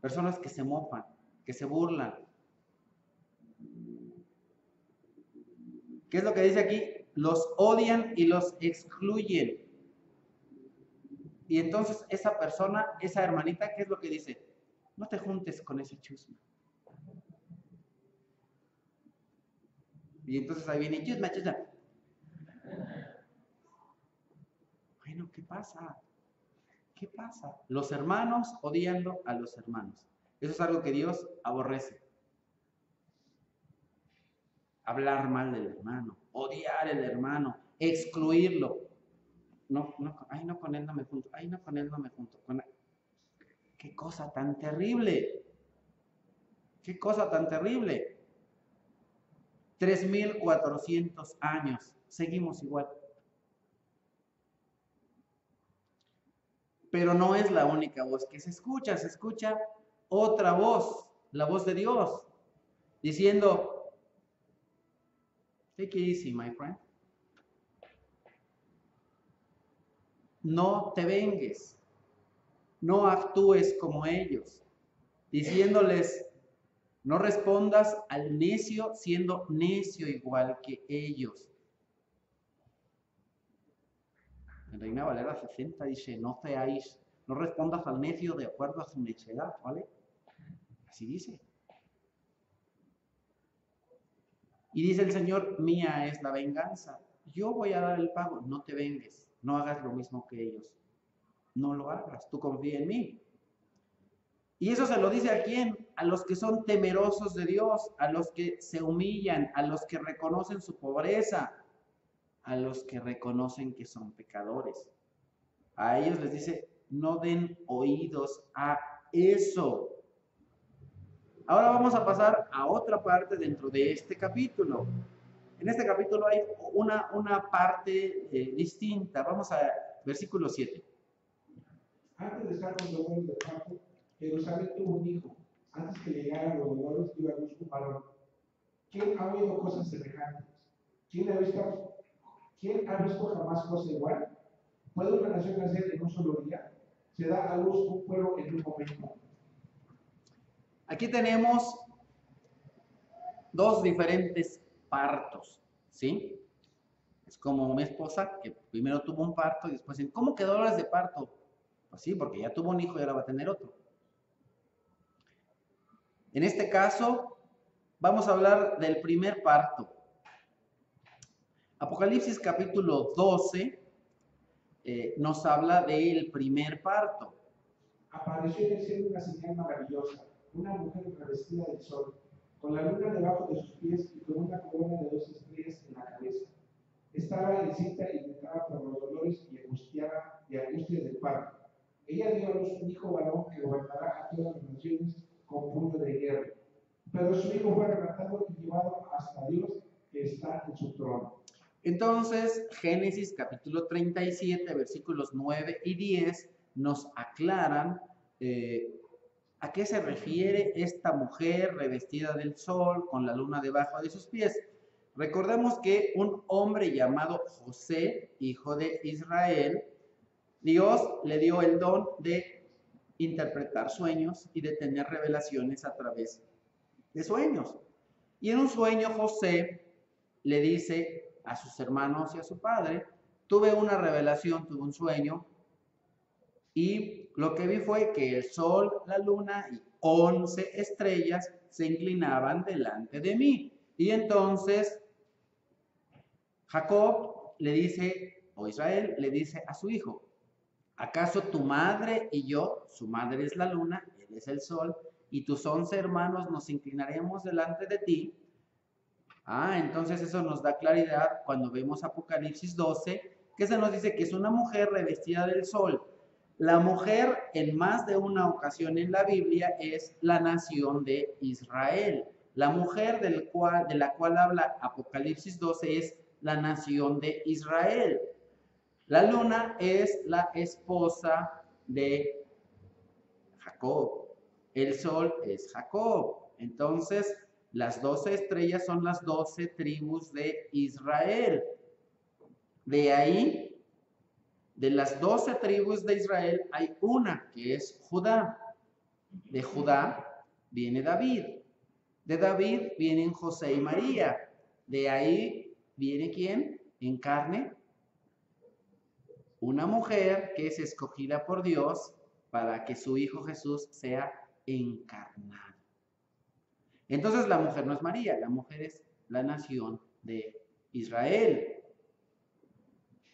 Personas que se mofan, que se burlan. ¿Qué es lo que dice aquí? Los odian y los excluyen. Y entonces esa persona, esa hermanita, ¿qué es lo que dice? No te juntes con ese chusma. Y entonces ahí viene chusma, chusma. Bueno, ¿qué pasa? ¿Qué pasa? Los hermanos odiando a los hermanos. Eso es algo que Dios aborrece. Hablar mal del hermano, odiar al hermano, excluirlo. No, con él no me junto. Ay, no, con él no me junto. Qué cosa tan terrible. Qué cosa tan terrible. 3,400 años. Seguimos igual. Pero no es la única voz que se escucha otra voz, la voz de Dios, diciendo, take it easy, my friend. No te vengues, no actúes como ellos, diciéndoles, no respondas al necio siendo necio igual que ellos. En Reina Valera 60 dice, no seáis, no respondas al necio de acuerdo a su necedad, ¿vale? Así dice. Y dice el Señor, mía es la venganza. Yo voy a dar el pago, no te vengues, no hagas lo mismo que ellos. No lo hagas, tú confía en mí. Y eso se lo dice a quién? A los que son temerosos de Dios, a los que se humillan, a los que reconocen su pobreza, a los que reconocen que son pecadores. A ellos les dice, no den oídos a eso. Ahora vamos a pasar a otra parte dentro de este capítulo. En este capítulo hay una parte distinta. Vamos a versículo 7. Antes de estar con dolores de parto, Jerusalén tuvo un hijo. Antes que llegaran los dolores, dio a luz un varón. ¿Quién ha oído cosas semejantes? ¿Quién ha visto jamás cosa igual? ¿Puede una nación nacer en un solo día? ¿Se da a luz un pueblo en un momento? Aquí tenemos dos diferentes partos, ¿sí? Es como mi esposa que primero tuvo un parto y después, ¿cómo que dolores de parto? Pues sí, porque ya tuvo un hijo y ahora va a tener otro. En este caso, vamos a hablar del primer parto. Apocalipsis capítulo 12 nos habla del primer parto. Apareció en el cielo una señal maravillosa, una mujer revestida del sol, con la luna debajo de sus pies y con una corona de 2 estrellas en la cabeza. Estaba encinta y gritaba por los dolores y angustia del parto. Ella dio a luz un hijo varón que gobernará a todas las naciones con puño de hierro. Pero su hijo fue arrebatado y llevado hasta Dios que está en su trono. Entonces, Génesis capítulo 37, versículos 9 y 10 nos aclaran a qué se refiere esta mujer revestida del sol con la luna debajo de sus pies. Recordemos que un hombre llamado José, hijo de Israel, Dios le dio el don de interpretar sueños y de tener revelaciones a través de sueños. Y en un sueño José le dice a sus hermanos y a su padre, tuve una revelación, tuve un sueño, y lo que vi fue que el sol, la luna y 11 estrellas se inclinaban delante de mí. Y entonces Jacob le dice, o Israel le dice a su hijo, ¿acaso tu madre y yo, su madre es la luna, él es el sol, y tus 11 hermanos nos inclinaremos delante de ti? Entonces eso nos da claridad cuando vemos Apocalipsis 12, que se nos dice que es una mujer revestida del sol. La mujer en más de una ocasión en la Biblia es la nación de Israel. La mujer de la cual habla Apocalipsis 12 es la nación de Israel. La luna es la esposa de Jacob. El sol es Jacob. Entonces, las 12 estrellas son las 12 tribus de Israel. De ahí, de las 12 tribus de Israel, hay una que es Judá. De Judá viene David. De David vienen José y María. De ahí viene ¿quién? En carne. Una mujer que es escogida por Dios para que su Hijo Jesús sea encarnado. Entonces la mujer no es María, la mujer es la nación de Israel.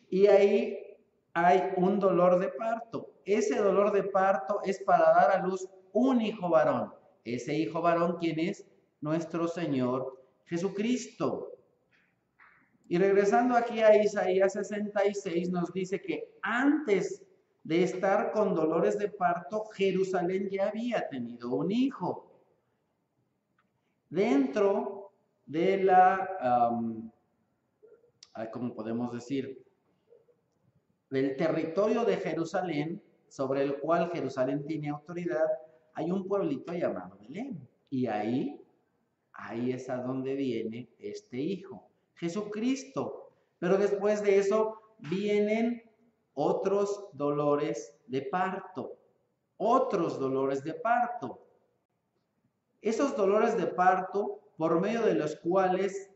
Y ahí hay un dolor de parto. Ese dolor de parto es para dar a luz un hijo varón. Ese hijo varón, ¿quién es? Nuestro Señor Jesucristo. Y regresando aquí a Isaías 66, nos dice que antes de estar con dolores de parto, Jerusalén ya había tenido un hijo. Dentro de ¿cómo podemos decir? Del territorio de Jerusalén, sobre el cual Jerusalén tiene autoridad, hay un pueblito llamado Belén. Y ahí es a donde viene este hijo, Jesucristo. Pero después de eso vienen otros dolores de parto, otros dolores de parto. Esos dolores de parto, por medio de los cuales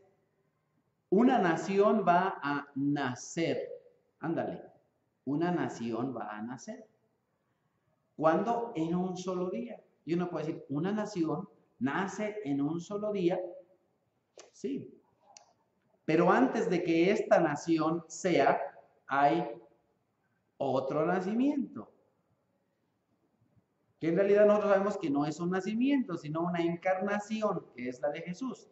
una nación va a nacer. Ándale, una nación va a nacer. ¿Cuándo? En un solo día. Y uno puede decir, ¿una nación nace en un solo día? Sí. Pero antes de que esta nación sea, hay otro nacimiento. Que en realidad nosotros sabemos que no es un nacimiento, sino una encarnación, que es la de Jesús.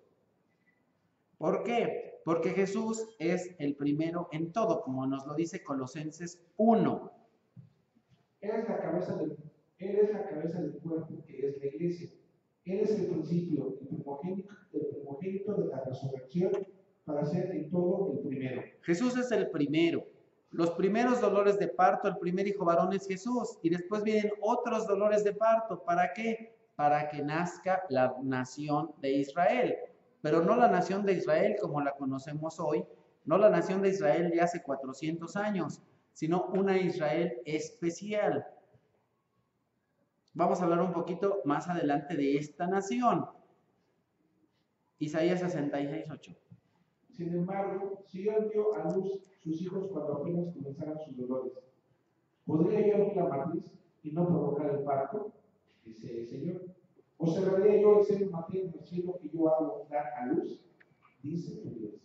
¿Por qué? Porque Jesús es el primero en todo, como nos lo dice Colosenses 1. Él es la cabeza del cuerpo, que es la iglesia. Él es el principio, el primogénito de la resurrección, para ser en todo el primero. Jesús es el primero. Los primeros dolores de parto, el primer hijo varón es Jesús. Y después vienen otros dolores de parto. ¿Para qué? Para que nazca la nación de Israel. Pero no la nación de Israel como la conocemos hoy, no la nación de Israel de hace 400 años, sino una Israel especial. Vamos a hablar un poquito más adelante de esta nación. Isaías 66:8. Sin embargo, Sion dio a luz sus hijos cuando apenas comenzaron sus dolores. ¿Podría yo abrir la matriz y no provocar el parto? Dice el Señor. ¿O cerraría yo el seno materno en el cielo que yo hago dar a luz? Dice Dios.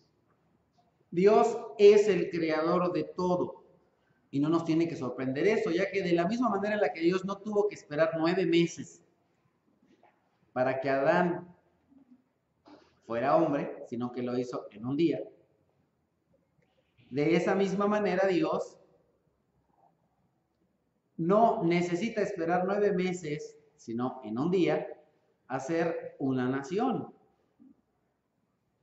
Dios es el creador de todo. Y no nos tiene que sorprender eso, ya que de la misma manera en la que Dios no tuvo que esperar 9 meses para que Adán fuera hombre, sino que lo hizo en un día. De esa misma manera Dios no necesita esperar 9 meses, sino en un día, hacer una nación.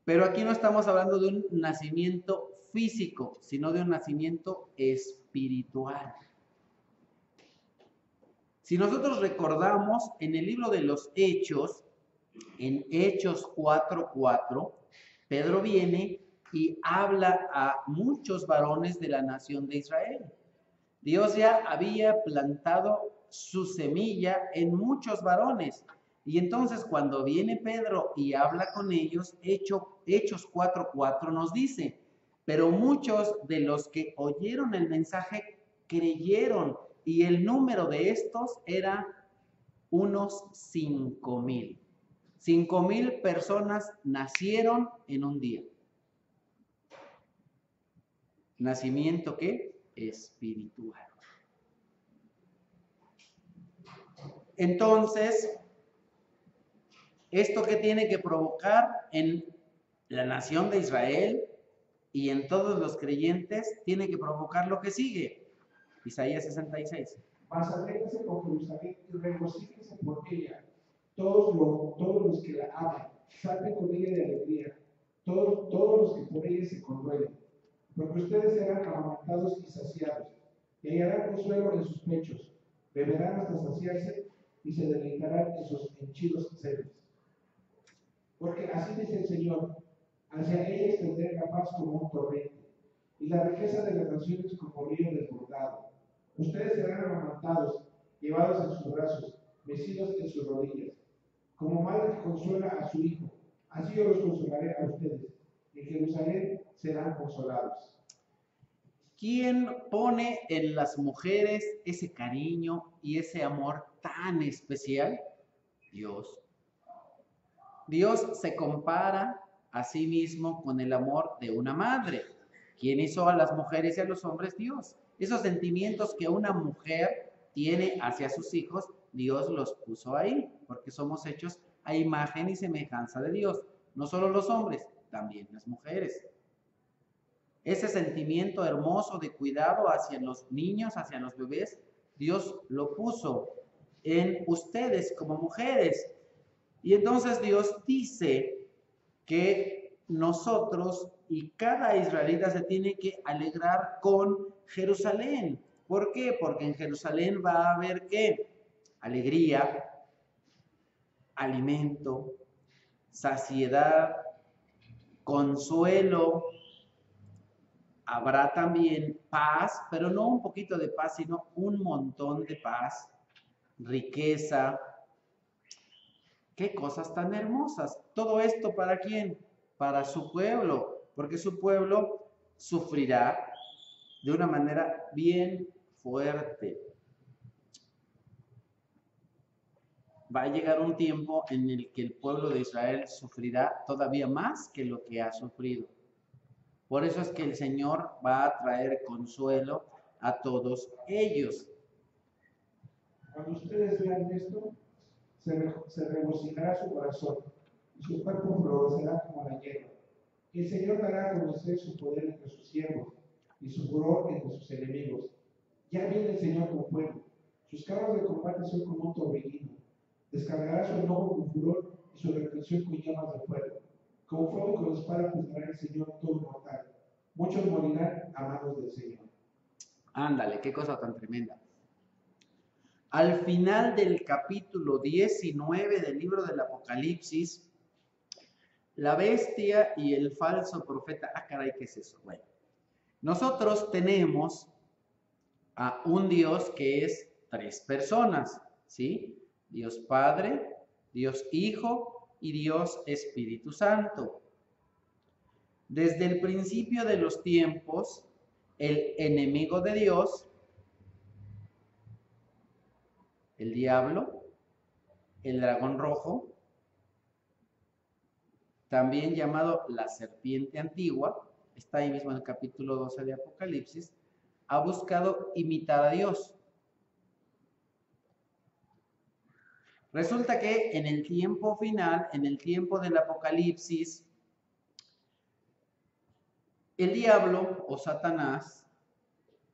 Pero aquí no estamos hablando de un nacimiento físico, sino de un nacimiento espiritual. Si nosotros recordamos en el libro de los Hechos, en Hechos 4:4, Pedro viene y habla a muchos varones de la nación de Israel. Dios ya había plantado su semilla en muchos varones. Y entonces cuando viene Pedro y habla con ellos, Hechos 4:4 nos dice, pero muchos de los que oyeron el mensaje creyeron, y el número de estos era unos 5,000. 5,000 personas nacieron en un día. ¿Nacimiento qué? Espiritual. Entonces, ¿esto qué tiene que provocar en la nación de Israel y en todos los creyentes? Tiene que provocar lo que sigue. Isaías 66. Mas alégrese con Jerusalén y regocíjese por ella. Todos los que la aman, salten con ella de alegría. Todos los que por ella se conduelen. Porque ustedes serán amamantados y saciados, y hallarán consuelo en sus pechos. Beberán hasta saciarse y se deleitarán en sus henchidos senos. Porque así dice el Señor, hacia ella extenderé la paz como un torrente, y la riqueza de las naciones como río desbordado. Ustedes serán amamantados, llevados en sus brazos, mecidos en sus rodillas. Como madre que consuela a su hijo, así yo los consolaré a ustedes. En Jerusalén serán consolados. ¿Quién pone en las mujeres ese cariño y ese amor tan especial? Dios. Dios se compara a sí mismo con el amor de una madre. ¿Quién hizo a las mujeres y a los hombres? Dios. Esos sentimientos que una mujer tiene hacia sus hijos, Dios los puso ahí, porque somos hechos a imagen y semejanza de Dios. No solo los hombres, también las mujeres. Ese sentimiento hermoso de cuidado hacia los niños, hacia los bebés, Dios lo puso en ustedes como mujeres. Y entonces Dios dice que nosotros y cada israelita se tiene que alegrar con Jerusalén. ¿Por qué? Porque en Jerusalén va a haber ¿qué? Alegría, alimento, saciedad, consuelo. Habrá también paz, pero no un poquito de paz, sino un montón de paz, riqueza. Qué cosas tan hermosas. ¿Todo esto para quién? Para su pueblo, porque su pueblo sufrirá de una manera bien fuerte. Va a llegar un tiempo en el que el pueblo de Israel sufrirá todavía más que lo que ha sufrido. Por eso es que el Señor va a traer consuelo a todos ellos. Cuando ustedes vean esto, se regocijará su corazón y su cuerpo florecerá como la hierba. El Señor dará a conocer su poder entre sus siervos y su furor entre sus enemigos. Ya viene el Señor con fuego. Sus carros de combate son como un torbellino. Descargará su enojo con furor y su reprensión con llamas de fuego. Con fuego y con espada juzgará el Señor todo mortal. Muchos morirán a manos del Señor. Ándale, qué cosa tan tremenda. Al final del capítulo 19 del libro del Apocalipsis, la bestia y el falso profeta. Ah, caray, ¿qué es eso? Bueno, nosotros tenemos a un Dios que es 3 personas, ¿sí? Dios Padre, Dios Hijo y Dios Espíritu Santo. Desde el principio de los tiempos, el enemigo de Dios, el diablo, el dragón rojo, también llamado la serpiente antigua, está ahí mismo en el capítulo 12 de Apocalipsis, ha buscado imitar a Dios. Resulta que en el tiempo final, en el tiempo del Apocalipsis, el diablo o Satanás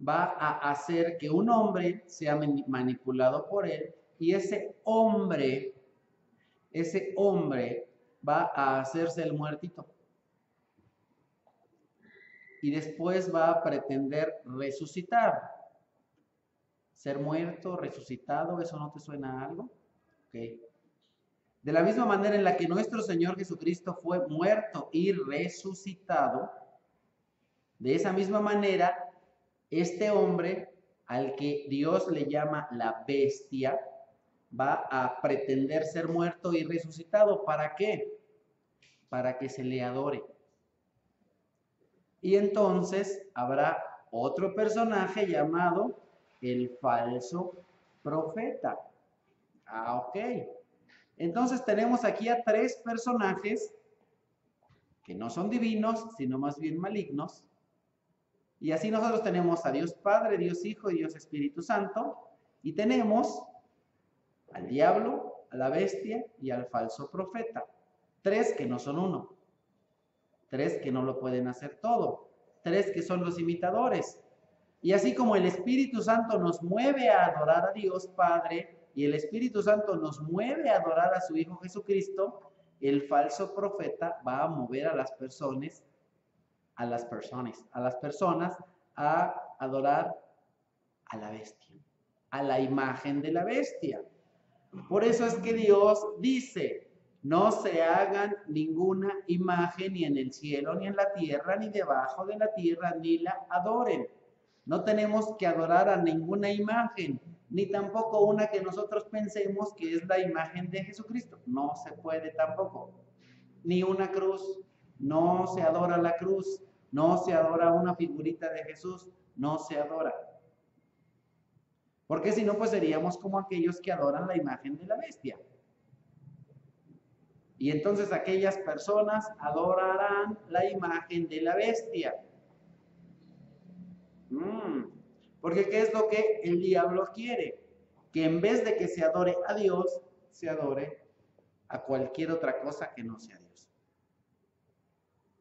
va a hacer que un hombre sea manipulado por él y ese hombre va a hacerse el muertito. Y después va a pretender resucitar. Ser muerto, resucitado, ¿eso no te suena a algo? Okay. De la misma manera en la que nuestro Señor Jesucristo fue muerto y resucitado, de esa misma manera, este hombre al que Dios le llama la bestia, va a pretender ser muerto y resucitado. ¿Para qué? Para que se le adore. Y entonces habrá otro personaje llamado el falso profeta. Ok. Entonces tenemos aquí a tres personajes que no son divinos, sino más bien malignos. Y así nosotros tenemos a Dios Padre, Dios Hijo y Dios Espíritu Santo. Y tenemos al diablo, a la bestia y al falso profeta. Tres que no son uno. Tres que no lo pueden hacer todo. Tres que son los imitadores. Y así como el Espíritu Santo nos mueve a adorar a Dios Padre y el Espíritu Santo nos mueve a adorar a su Hijo Jesucristo, el falso profeta va a mover a las personas a adorar a la bestia, a la imagen de la bestia. Por eso es que Dios dice: no se hagan ninguna imagen ni en el cielo, ni en la tierra, ni debajo de la tierra, ni la adoren. No tenemos que adorar a ninguna imagen, ni tampoco una que nosotros pensemos que es la imagen de Jesucristo. No se puede tampoco. Ni una cruz. No se adora la cruz. No se adora una figurita de Jesús. No se adora. Porque si no, pues seríamos como aquellos que adoran la imagen de la bestia. Y entonces aquellas personas adorarán la imagen de la bestia. Porque ¿qué es lo que el diablo quiere? Que en vez de que se adore a Dios, se adore a cualquier otra cosa que no sea Dios.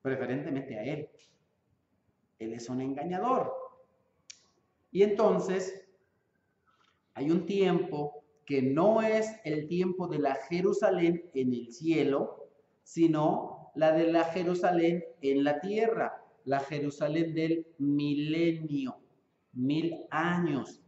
Preferentemente a Él. Él es un engañador. Y entonces hay un tiempo que no es el tiempo de la Jerusalén en el cielo, sino la de la Jerusalén en la tierra, la Jerusalén del milenio, 1000 años.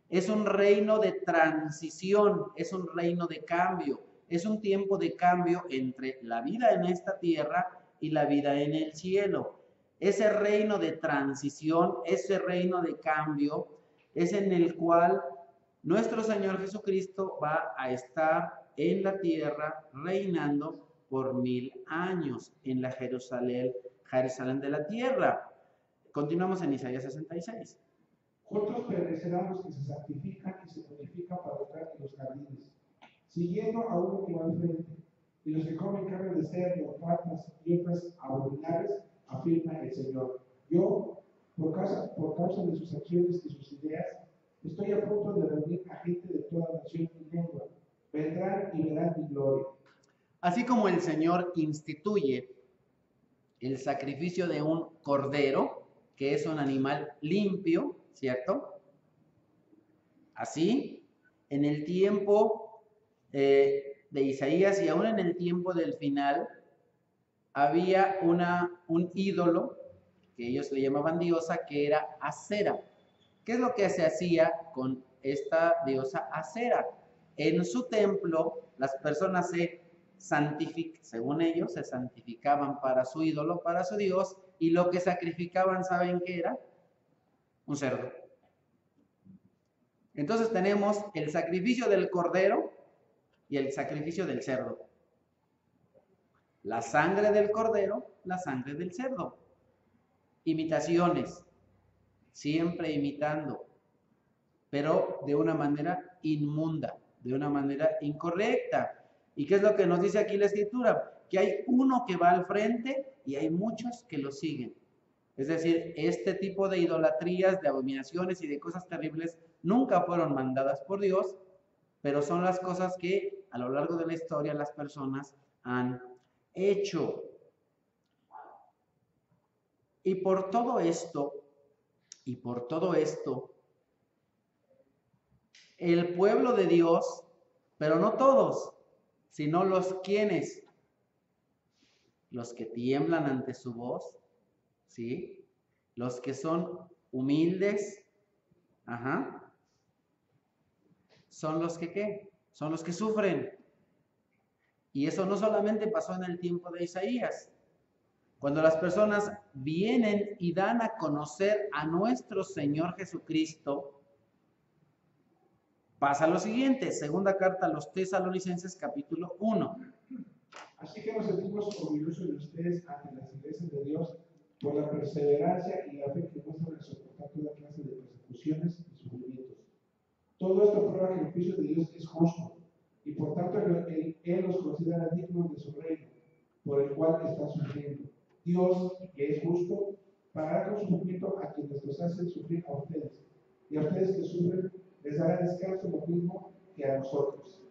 Es un reino de transición, es un reino de cambio, es un tiempo de cambio entre la vida en esta tierra y la vida en el cielo. Ese reino de transición, ese reino de cambio, es en el cual nuestro Señor Jesucristo va a estar en la tierra reinando por 1000 años en la Jerusalén de la tierra. Continuamos en Isaías 66. Otros perecerán los que se santifican y se purifican para entrar en los jardines, siguiendo a uno que va al frente. Y los que comen carne de cerdo, patas y otras abominables, afirma el Señor. Yo, por causa de sus acciones y sus ideas, estoy a punto de reunir a gente de toda nación y lengua. Vendrán y verán mi gloria. Así como el Señor instituye el sacrificio de un cordero, que es un animal limpio, ¿cierto? Así, en el tiempo de Isaías y aún en el tiempo del final, había un ídolo, que ellos le llamaban diosa, que era Acera. ¿Qué es lo que se hacía con esta diosa Acera? En su templo, las personas según ellos, se santificaban para su ídolo, para su dios, y lo que sacrificaban, ¿saben qué era? Un cerdo. Entonces tenemos el sacrificio del cordero y el sacrificio del cerdo. La sangre del cordero, la sangre del cerdo. Imitaciones, siempre imitando, pero de una manera inmunda, de una manera incorrecta. ¿Y qué es lo que nos dice aquí la Escritura? Que hay uno que va al frente y hay muchos que lo siguen. Es decir, este tipo de idolatrías, de abominaciones y de cosas terribles nunca fueron mandadas por Dios, pero son las cosas que a lo largo de la historia las personas han hecho. Y por todo esto, Y por todo esto, el pueblo de Dios, pero no todos, sino los quienes, los que tiemblan ante su voz, ¿sí? Los que son humildes, son los que ¿qué? Son los que sufren. Y eso no solamente pasó en el tiempo de Isaías. Cuando las personas vienen y dan a conocer a nuestro Señor Jesucristo, pasa lo siguiente, segunda carta a los Tesalonicenses capítulo 1. Así que nos sentimos orgullosos de ustedes ante las iglesias de Dios por la perseverancia y la fe que muestran al soportar toda clase de persecuciones y sufrimientos. Todo esto prueba que el juicio de Dios es justo y por tanto Él los considera dignos de su reino, por el cual están sufriendo. Dios, que es justo, pagará con sufrimiento a quienes los hacen sufrir a ustedes, y a ustedes que sufren les dará descanso lo mismo que a nosotros.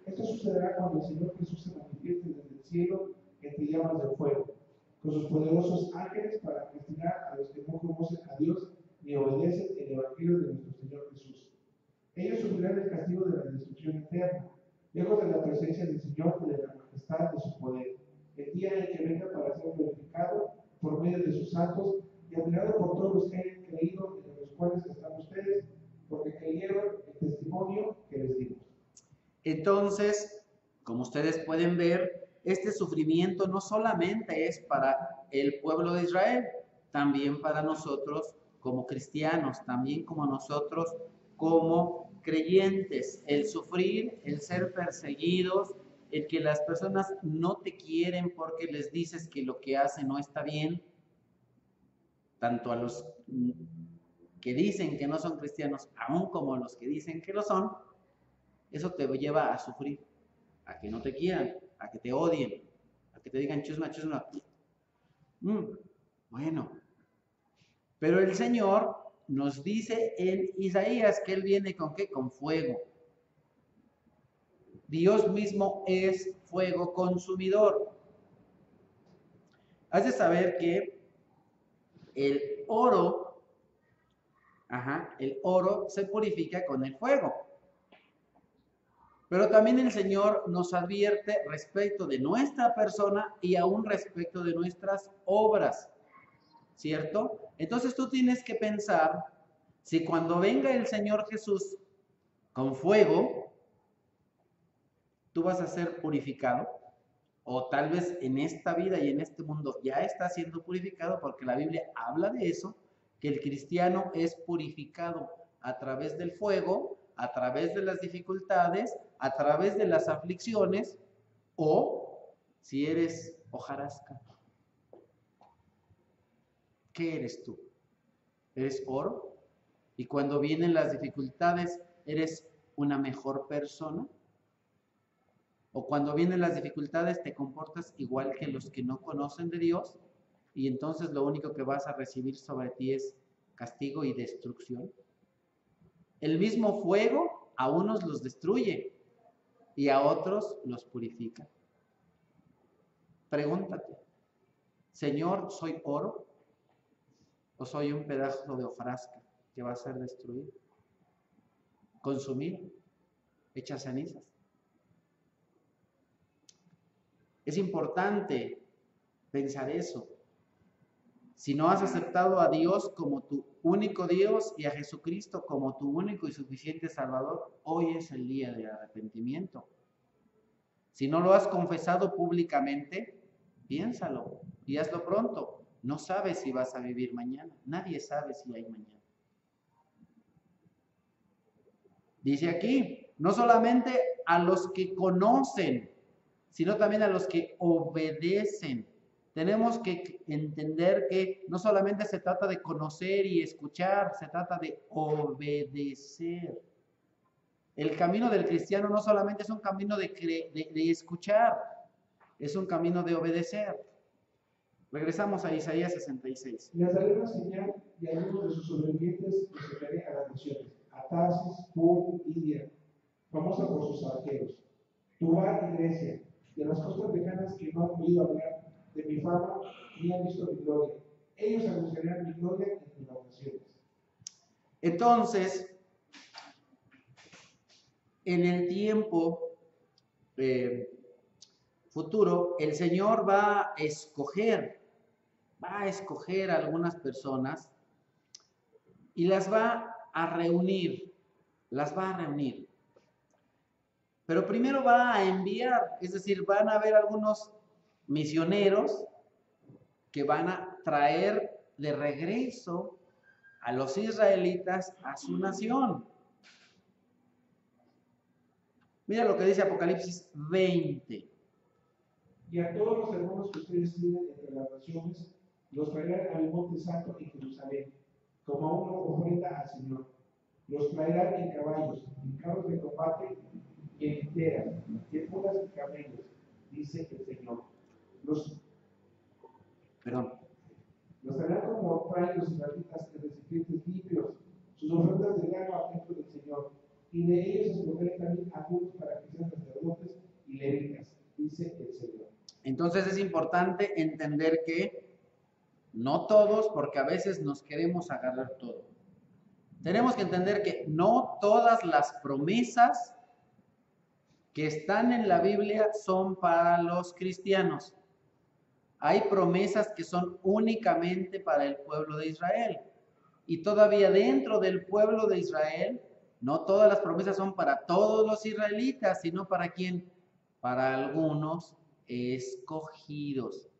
Esto sucederá cuando el Señor Jesús se manifieste desde el cielo entre llamas de fuego, con sus poderosos ángeles para castigar a los que no conocen a Dios ni obedecen el Evangelio de nuestro Señor Jesús. Ellos sufrirán el castigo de la destrucción eterna, lejos de la presencia del Señor y de la majestad de su poder, el día en que venga para ser glorificado por medio de sus santos y admirado por todos los que hayan creído, en los cuales están ustedes, porque creyeron el testimonio que les dimos. Entonces, como ustedes pueden ver, este sufrimiento no solamente es para el pueblo de Israel, también para nosotros como cristianos, también como nosotros como creyentes. El sufrir, el ser perseguidos, el que las personas no te quieren porque les dices que lo que hacen no está bien, tanto a los que dicen que no son cristianos, aún como a los que dicen que lo son, eso te lleva a sufrir, a que no te quieran, a que te odien, a que te digan chusma, chusma. Bueno, pero el Señor nos dice en Isaías que Él viene con ¿qué? Con fuego. Dios mismo es fuego consumidor. Has de saber que el oro se purifica con el fuego. Pero también el Señor nos advierte respecto de nuestra persona y aún respecto de nuestras obras, ¿cierto? Entonces tú tienes que pensar si cuando venga el Señor Jesús con fuego, tú vas a ser purificado, o tal vez en esta vida y en este mundo ya está siendo purificado, porque la Biblia habla de eso, que el cristiano es purificado a través del fuego, a través de las dificultades, a través de las aflicciones, o si eres hojarasca. ¿Qué eres tú? ¿Eres oro? Y cuando vienen las dificultades, ¿eres una mejor persona? ¿O cuando vienen las dificultades te comportas igual que los que no conocen de Dios? Y entonces lo único que vas a recibir sobre ti es castigo y destrucción. El mismo fuego a unos los destruye y a otros los purifica. Pregúntate, Señor, ¿soy oro o soy un pedazo de hojarasca que va a ser destruido, consumido, hecha cenizas? Es importante pensar eso. Si no has aceptado a Dios como tu único Dios y a Jesucristo como tu único y suficiente Salvador, hoy es el día del arrepentimiento. Si no lo has confesado públicamente, piénsalo y hazlo pronto. No sabes si vas a vivir mañana. Nadie sabe si hay mañana. Dice aquí, no solamente a los que conocen, sino también a los que obedecen. Tenemos que entender que no solamente se trata de conocer y escuchar, se trata de obedecer. El camino del cristiano no solamente es un camino de escuchar, es un camino de obedecer. Regresamos a Isaías 66. Les daré una señal y a algunos de sus sobrevivientes los enviaré a las naciones, a Tarsis, Pul, Lidia, famosa por sus arqueros. Tubal y Grecia, de las costas lejanas que no han oído hablar de mi fama ni han visto mi gloria. Ellos anunciarán mi gloria en las naciones. Entonces, en el tiempo futuro, el Señor va a escoger a algunas personas y las va a reunir. Pero primero va a enviar, es decir, van a haber algunos misioneros que van a traer de regreso a los israelitas a su nación. Mira lo que dice Apocalipsis 20. Y a todos los hermanos que ustedes tienen entre las naciones, los traerán al monte santo en Jerusalén, como a una ofrenda al Señor. Los traerán en caballos, en carros de combate, y en literas, y en mulas y camellos, dice el Señor. Los traerán como traen los israelitas en recipientes limpios, sus ofrendas de grano al templo del Señor, y de ellos escogeré también algunos para que sean sacerdotes y levitas, dice el Señor. Entonces es importante entender que no todos, porque a veces nos queremos agarrar todo. Tenemos que entender que no todas las promesas que están en la Biblia son para los cristianos. Hay promesas que son únicamente para el pueblo de Israel. Y todavía dentro del pueblo de Israel, no todas las promesas son para todos los israelitas, sino para quién? Para algunos escogidos.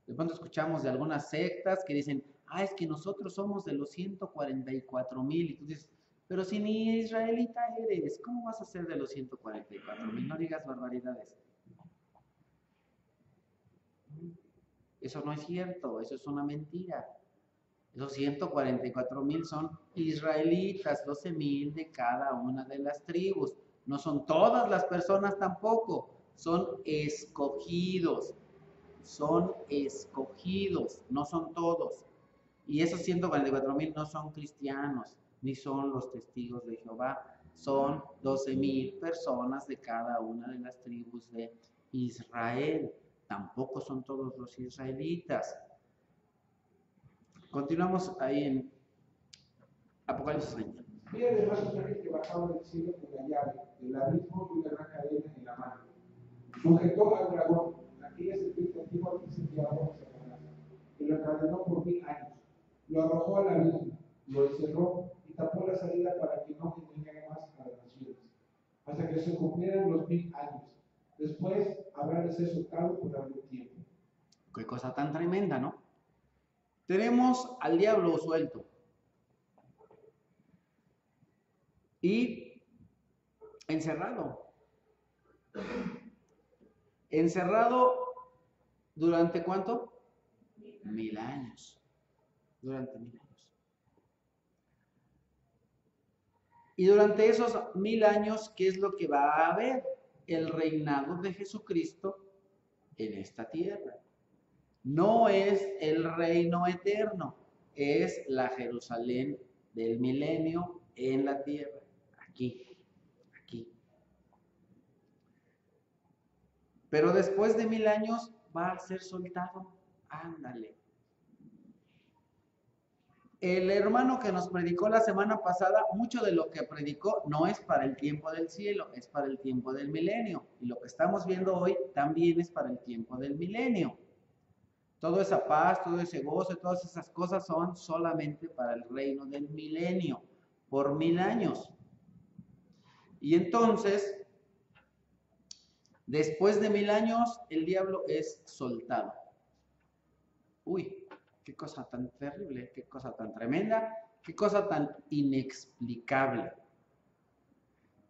De pronto escuchamos de algunas sectas que dicen, es que nosotros somos de los 144,000. Y tú dices, pero si ni israelita eres, ¿cómo vas a ser de los 144,000? No digas barbaridades. Eso no es cierto, eso es una mentira. Esos 144,000 son israelitas, 12,000 de cada una de las tribus. No son todas las personas tampoco, son escogidos, no son todos. Y esos 144,000 no son cristianos, ni son los testigos de Jehová, son 12,000 personas de cada una de las tribus de Israel. Tampoco son todos los israelitas. Continuamos ahí en Apocalipsis 20. Vi además un ángel que bajaba del cielo con la llave del abismo y una gran cadena en la mano. Sujetó al dragón, aquella serpiente antigua que se llamaba Satanás, y lo encadenó por 1000 años. Lo arrojó al abismo, lo encerró y tapó la salida para que no engañara más a las naciones, hasta que se cumplieran los 1000 años. Después habrá de ser soltado por algún tiempo. Qué cosa tan tremenda, ¿no? Tenemos al diablo suelto. Y encerrado. Encerrado durante ¿cuánto? 1000 años. Durante 1000 años. Y durante esos 1000 años, ¿qué es lo que va a haber? El reinado de Jesucristo en esta tierra. No es el reino eterno, es la Jerusalén del milenio en la tierra, aquí. Pero después de 1000 años va a ser soltado. Ándale. El hermano que nos predicó la semana pasada, mucho de lo que predicó no es para el tiempo del cielo, es para el tiempo del milenio. Y lo que estamos viendo hoy también es para el tiempo del milenio. Toda esa paz, todo ese gozo, todas esas cosas son solamente para el reino del milenio, por 1000 años. Y entonces, después de 1000 años, el diablo es soltado. Uy, qué cosa tan terrible, qué cosa tan tremenda, qué cosa tan inexplicable.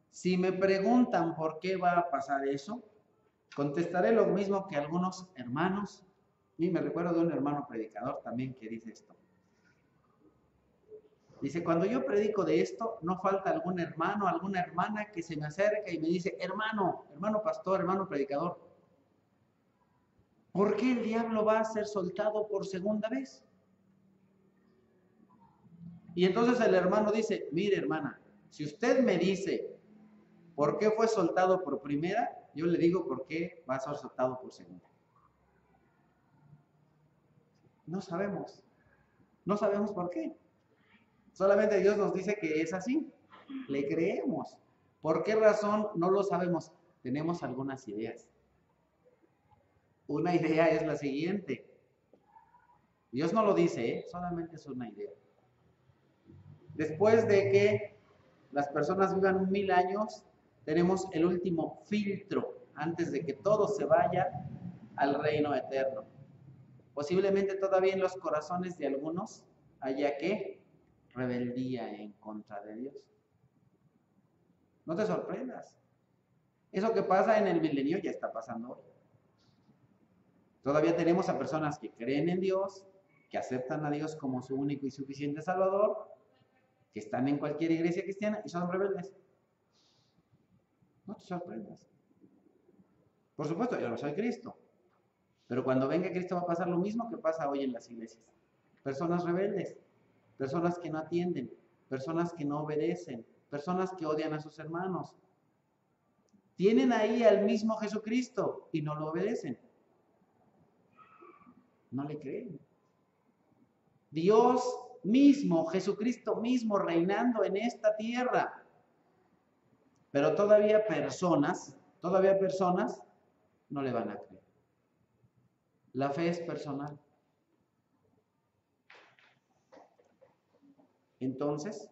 Si me preguntan por qué va a pasar eso, contestaré lo mismo que algunos hermanos. Y me recuerdo de un hermano predicador también que dice esto. Dice, cuando yo predico de esto, no falta algún hermano, alguna hermana que se me acerca y me dice, hermano pastor, hermano predicador, ¿por qué el diablo va a ser soltado por segunda vez? Y entonces el hermano dice, mire hermana, si usted me dice por qué fue soltado por primera, yo le digo por qué va a ser soltado por segunda. No sabemos. No sabemos por qué. Solamente Dios nos dice que es así. Le creemos. ¿Por qué razón? No lo sabemos. Tenemos algunas ideas. Una idea es la siguiente. Dios no lo dice, ¿eh? Solamente es una idea. Después de que las personas vivan 1000 años, tenemos el último filtro antes de que todo se vaya al reino eterno. Posiblemente todavía en los corazones de algunos haya que rebeldía en contra de Dios. No te sorprendas. Eso que pasa en el milenio ya está pasando hoy. Todavía tenemos a personas que creen en Dios, que aceptan a Dios como su único y suficiente Salvador, que están en cualquier iglesia cristiana y son rebeldes. No te sorprendas. Por supuesto, yo no soy Cristo. Pero cuando venga Cristo va a pasar lo mismo que pasa hoy en las iglesias. Personas rebeldes, personas que no atienden, personas que no obedecen, personas que odian a sus hermanos. Tienen ahí al mismo Jesucristo y no lo obedecen. No le creen. Dios mismo, Jesucristo mismo reinando en esta tierra. Pero todavía personas no le van a creer. La fe es personal. Entonces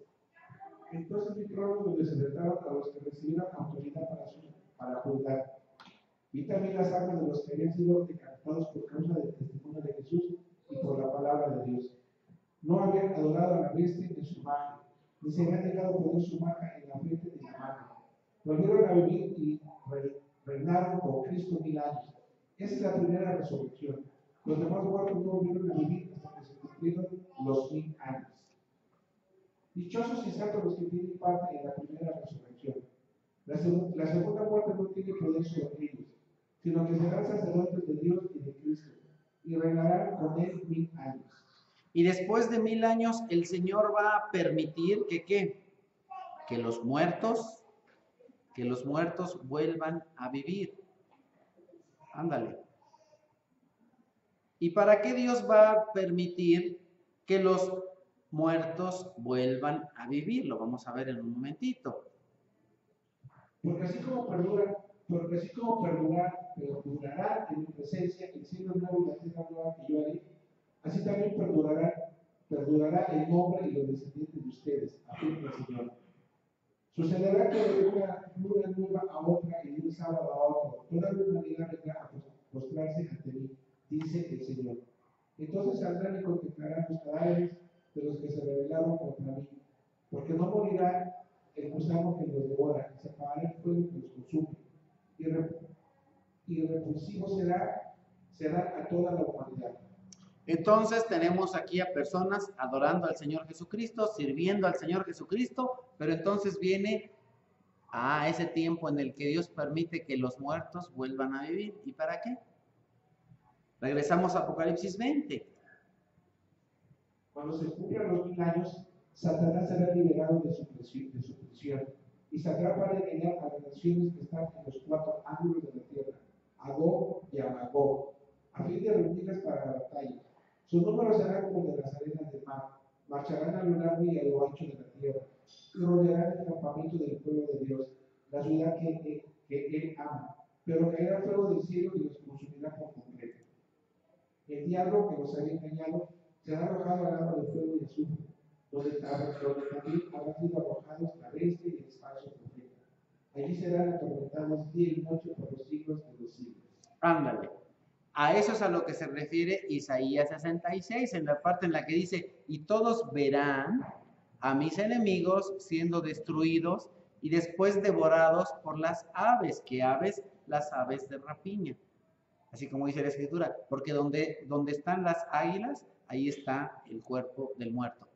vi tronos donde se sentaron a los que recibieron autoridad para juzgar. Vi también las almas de los que habían sido decapitados por causa del testimonio de Jesús y por la palabra de Dios. No habían adorado a la bestia ni su imagen, ni se habían dejado poner su marca en la frente ni la mano. Volvieron a vivir y reinaron con Cristo 1000 años. Esa es la primera resurrección. Los demás muertos no volvieron a vivir hasta que se cumplieron los 1000 años. Dichosos y santos los que tienen parte en la primera resurrección. La segunda muerte no tiene poder sobre ellos, sino que serán sacerdotes de Dios y de Cristo, y reinarán con él 1000 años. Y después de 1000 años, el Señor va a permitir que ¿qué? Que los muertos vuelvan a vivir. Ándale. ¿Y para qué Dios va a permitir que los muertos vuelvan a vivir? Lo vamos a ver en un momentito. Porque así como perdurará en mi presencia el cielo nuevo y la tierra nueva que yo haré, así también perdurará el nombre y los descendientes de ustedes, afirma el Señor. Sucederá que de una luna nueva a otra y de un sábado a otro, toda la humanidad vendrá a postrarse ante mí, dice el Señor. Entonces saldrán y contemplarán los cadáveres de los que se rebelaron contra mí, porque no morirá el gusano que los devora, y se apagará el fuego que los consume, y repulsivo será a toda la humanidad. Entonces tenemos aquí a personas adorando al Señor Jesucristo, sirviendo al Señor Jesucristo, pero entonces viene a ese tiempo en el que Dios permite que los muertos vuelvan a vivir. ¿Y para qué? Regresamos a Apocalipsis 20. Cuando se cumplan los 1000 años, Satanás será liberado de su prisión y saldrá para engañar a las naciones que están en los 4 ángulos de la tierra, a Gog y a Magog, a fin de reunirlas para la batalla. Sus números serán como de las arenas del mar, marcharán a lo largo y a lo ancho de la tierra, y rodearán el campamento del pueblo de Dios, la ciudad que él ama, pero caerá fuego del cielo y los consumirá por completo. El diablo que los había engañado será arrojado al agua de fuego y azufre, donde también habrán sido arrojados la bestia y el falso profeta. Allí serán atormentados día y noche por los siglos de los siglos. Ándale. A eso es a lo que se refiere Isaías 66, en la parte en la que dice, y todos verán a mis enemigos siendo destruidos y después devorados por las aves. ¿Qué aves? Las aves de rapiña. Así como dice la Escritura, porque donde están las águilas, ahí está el cuerpo del muerto.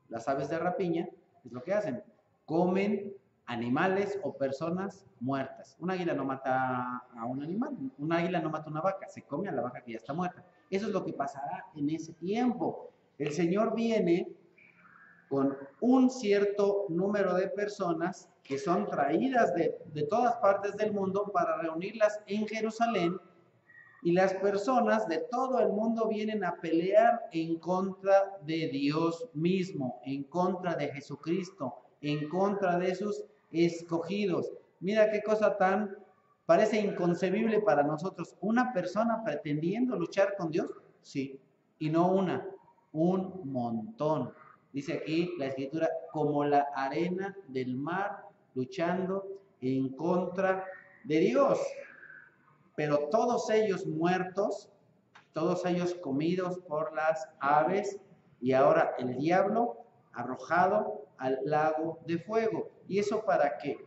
Las aves de rapiña es lo que hacen, comen animales o personas muertas. Un águila no mata a un animal, un águila no mata a una vaca, se come a la vaca que ya está muerta. Eso es lo que pasará en ese tiempo. El Señor viene con un cierto número de personas que son traídas de todas partes del mundo para reunirlas en Jerusalén Y las personas de todo el mundo vienen a pelear en contra de Dios mismo, en contra de Jesucristo, en contra de sus escogidos. Mira qué cosa tan parece inconcebible para nosotros. Una persona pretendiendo luchar con Dios, sí, y no una, un montón. Dice aquí la escritura, como la arena del mar, luchando en contra de Dios. Pero todos ellos muertos, todos ellos comidos por las aves, y ahora el diablo arrojado al lago de fuego. ¿Y eso para qué?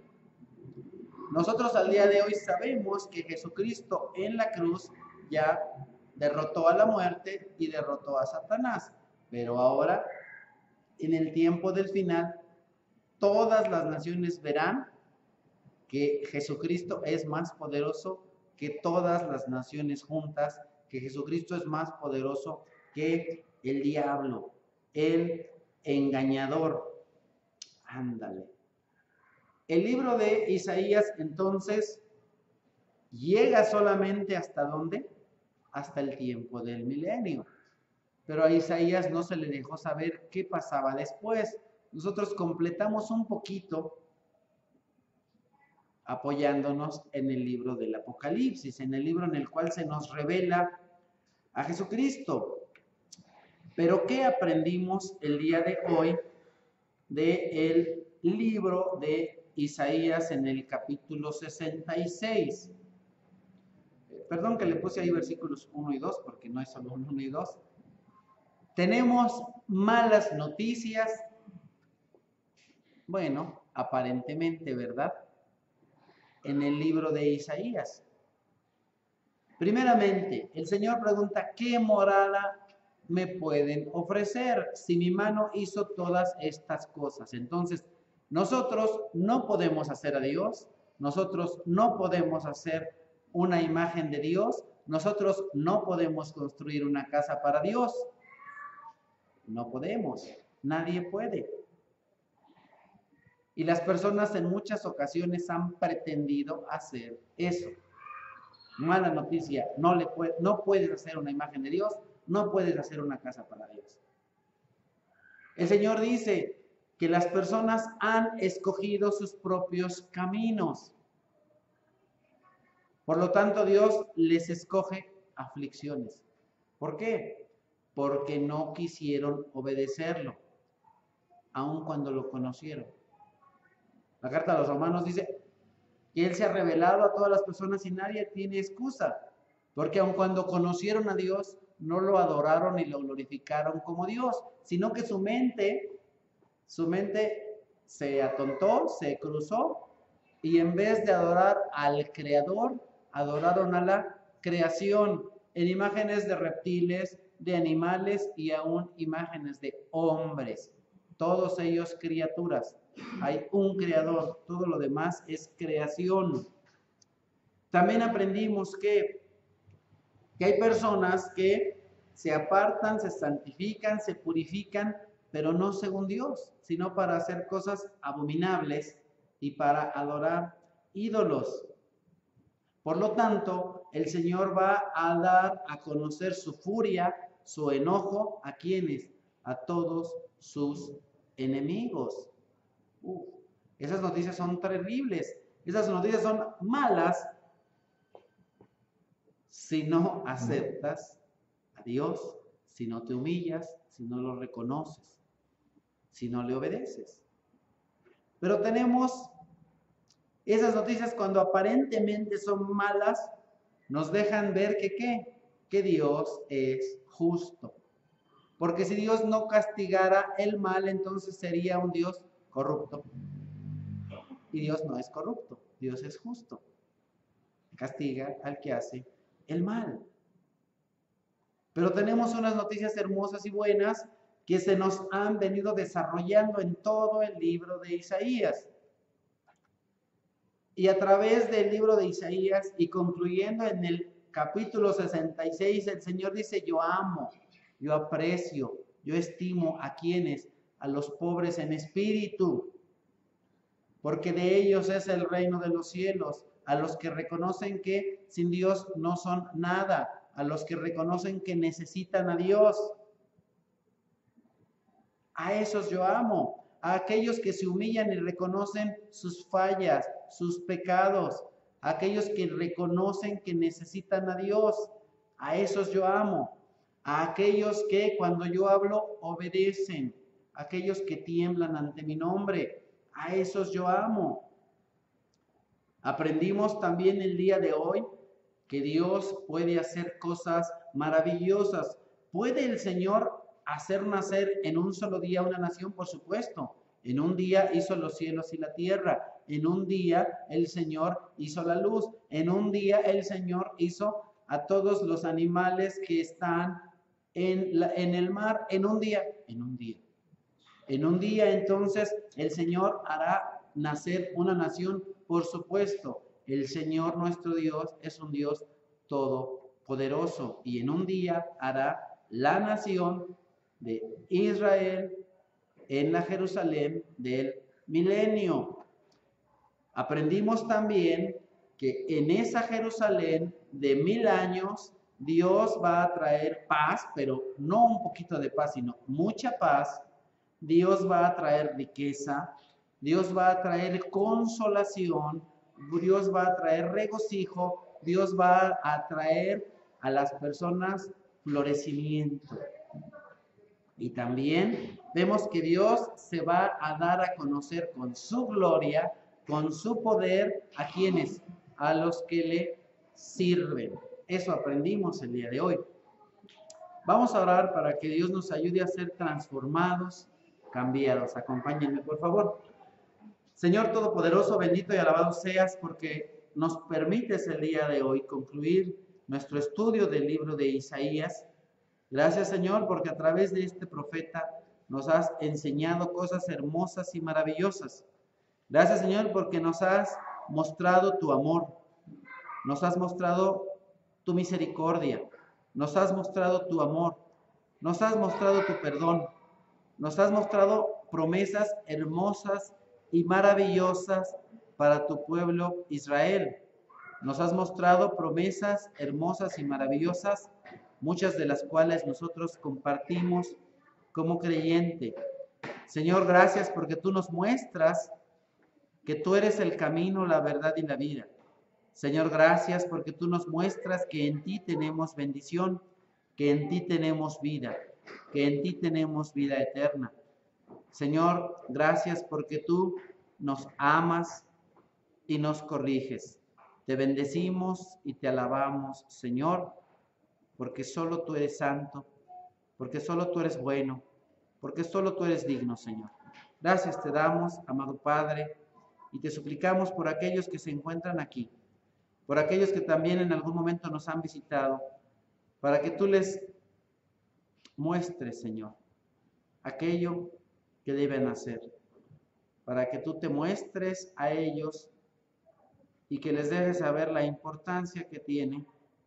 Nosotros al día de hoy sabemos que Jesucristo en la cruz ya derrotó a la muerte y derrotó a Satanás. Pero ahora, en el tiempo del final, todas las naciones verán que Jesucristo es más poderoso que todas las naciones juntas, que Jesucristo es más poderoso que el diablo, el engañador. Ándale. El libro de Isaías entonces llega solamente hasta ¿dónde? Hasta el tiempo del milenio. Pero a Isaías no se le dejó saber qué pasaba después. Nosotros completamos un poquito apoyándonos en el libro del Apocalipsis, en el libro en el cual se nos revela a Jesucristo. Pero ¿qué aprendimos el día de hoy del libro de Isaías en el capítulo 66? Perdón que le puse ahí versículos 1 y 2, porque no es solo 1 y 2. Tenemos malas noticias. Bueno, aparentemente, ¿verdad? En el libro de Isaías. Primeramente, el Señor pregunta, ¿qué morada me pueden ofrecer si mi mano hizo todas estas cosas? Entonces, nosotros no podemos hacer a Dios, nosotros no podemos hacer una imagen de Dios, nosotros no podemos construir una casa para Dios. No podemos, nadie puede. Y las personas en muchas ocasiones han pretendido hacer eso. Mala noticia, no puedes hacer una imagen de Dios, no puedes hacer una casa para Dios. El Señor dice que las personas han escogido sus propios caminos. Por lo tanto, Dios les escoge aflicciones. ¿Por qué? Porque no quisieron obedecerlo, aun cuando lo conocieron. La carta a los Romanos dice que Él se ha revelado a todas las personas y nadie tiene excusa, porque aun cuando conocieron a Dios, no lo adoraron ni lo glorificaron como Dios, sino que su mente se atontó, se cruzó, y en vez de adorar al Creador, adoraron a la creación, en imágenes de reptiles, de animales y aún imágenes de hombres, todos ellos criaturas. Hay un creador, todo lo demás es creación. También aprendimos que hay personas que se apartan, se santifican, se purifican, pero no según Dios, sino para hacer cosas abominables y para adorar ídolos. Por lo tanto, el Señor va a dar a conocer su furia, su enojo, ¿a quiénes? A todos sus enemigos. Esas noticias son terribles, esas noticias son malas si no aceptas a Dios, si no te humillas, si no lo reconoces, si no le obedeces. Pero tenemos esas noticias cuando aparentemente son malas, nos dejan ver que ¿qué? Que Dios es justo. Porque si Dios no castigara el mal, entonces sería un Dios corrupto. Y Dios no es corrupto, Dios es justo. Castiga al que hace el mal. Pero tenemos unas noticias hermosas y buenas que se nos han venido desarrollando en todo el libro de Isaías. Y a través del libro de Isaías y concluyendo en el capítulo 66, el Señor dice, yo amo, yo aprecio, yo estimo a quienes, a los pobres en espíritu, porque de ellos es el reino de los cielos, a los que reconocen que sin Dios no son nada, a los que reconocen que necesitan a Dios. A esos yo amo, a aquellos que se humillan y reconocen sus fallas, sus pecados, a aquellos que reconocen que necesitan a Dios. A esos yo amo, a aquellos que cuando yo hablo obedecen, a aquellos que tiemblan ante mi nombre. A esos yo amo. Aprendimos también el día de hoy que Dios puede hacer cosas maravillosas. ¿Puede el Señor hacer nacer en un solo día una nación? Por supuesto. En un día hizo los cielos y la tierra. En un día el Señor hizo la luz. En un día el Señor hizo a todos los animales que están en el mar. En un día. En un día entonces el Señor hará nacer una nación. Por supuesto, el Señor nuestro Dios es un Dios todopoderoso y en un día hará la nación de Israel en la Jerusalén del milenio. Aprendimos también que en esa Jerusalén de 1000 años Dios va a traer paz, pero no un poquito de paz, sino mucha paz. Dios va a traer riqueza, Dios va a traer consolación, Dios va a traer regocijo, Dios va a traer a las personas florecimiento. Y también vemos que Dios se va a dar a conocer con su gloria, con su poder, ¿a quienes? A los que le sirven. Eso aprendimos el día de hoy. Vamos a orar para que Dios nos ayude a ser transformados, cambiados. Acompáñenme, por favor. Señor Todopoderoso, bendito y alabado seas porque nos permites el día de hoy concluir nuestro estudio del libro de Isaías. Gracias, Señor, porque a través de este profeta nos has enseñado cosas hermosas y maravillosas. Gracias, Señor, porque nos has mostrado tu amor, nos has mostrado tu misericordia, nos has mostrado tu amor, nos has mostrado tu perdón, nos has mostrado promesas hermosas y maravillosas para tu pueblo Israel. Nos has mostrado promesas hermosas y maravillosas, muchas de las cuales nosotros compartimos como creyente. Señor, gracias porque tú nos muestras que tú eres el camino, la verdad y la vida. Señor, gracias porque tú nos muestras que en ti tenemos bendición, que en ti tenemos vida, que en ti tenemos vida eterna. Señor, gracias porque tú nos amas y nos corriges. Te bendecimos y te alabamos, Señor, porque solo tú eres santo, porque solo tú eres bueno, porque solo tú eres digno, Señor. Gracias te damos, amado Padre, y te suplicamos por aquellos que se encuentran aquí, por aquellos que también en algún momento nos han visitado, para que tú les muestres, Señor, aquello que deben hacer, para que tú te muestres a ellos y que les dejes saber la importancia que tiene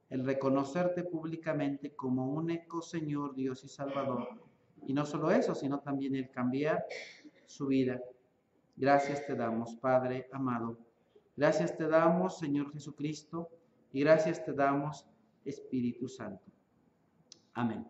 el reconocerte públicamente como único Señor, Dios y Salvador. Y no solo eso, sino también el cambiar su vida. Gracias te damos, Padre amado. Gracias te damos, Señor Jesucristo, y gracias te damos, Espíritu Santo. Amén.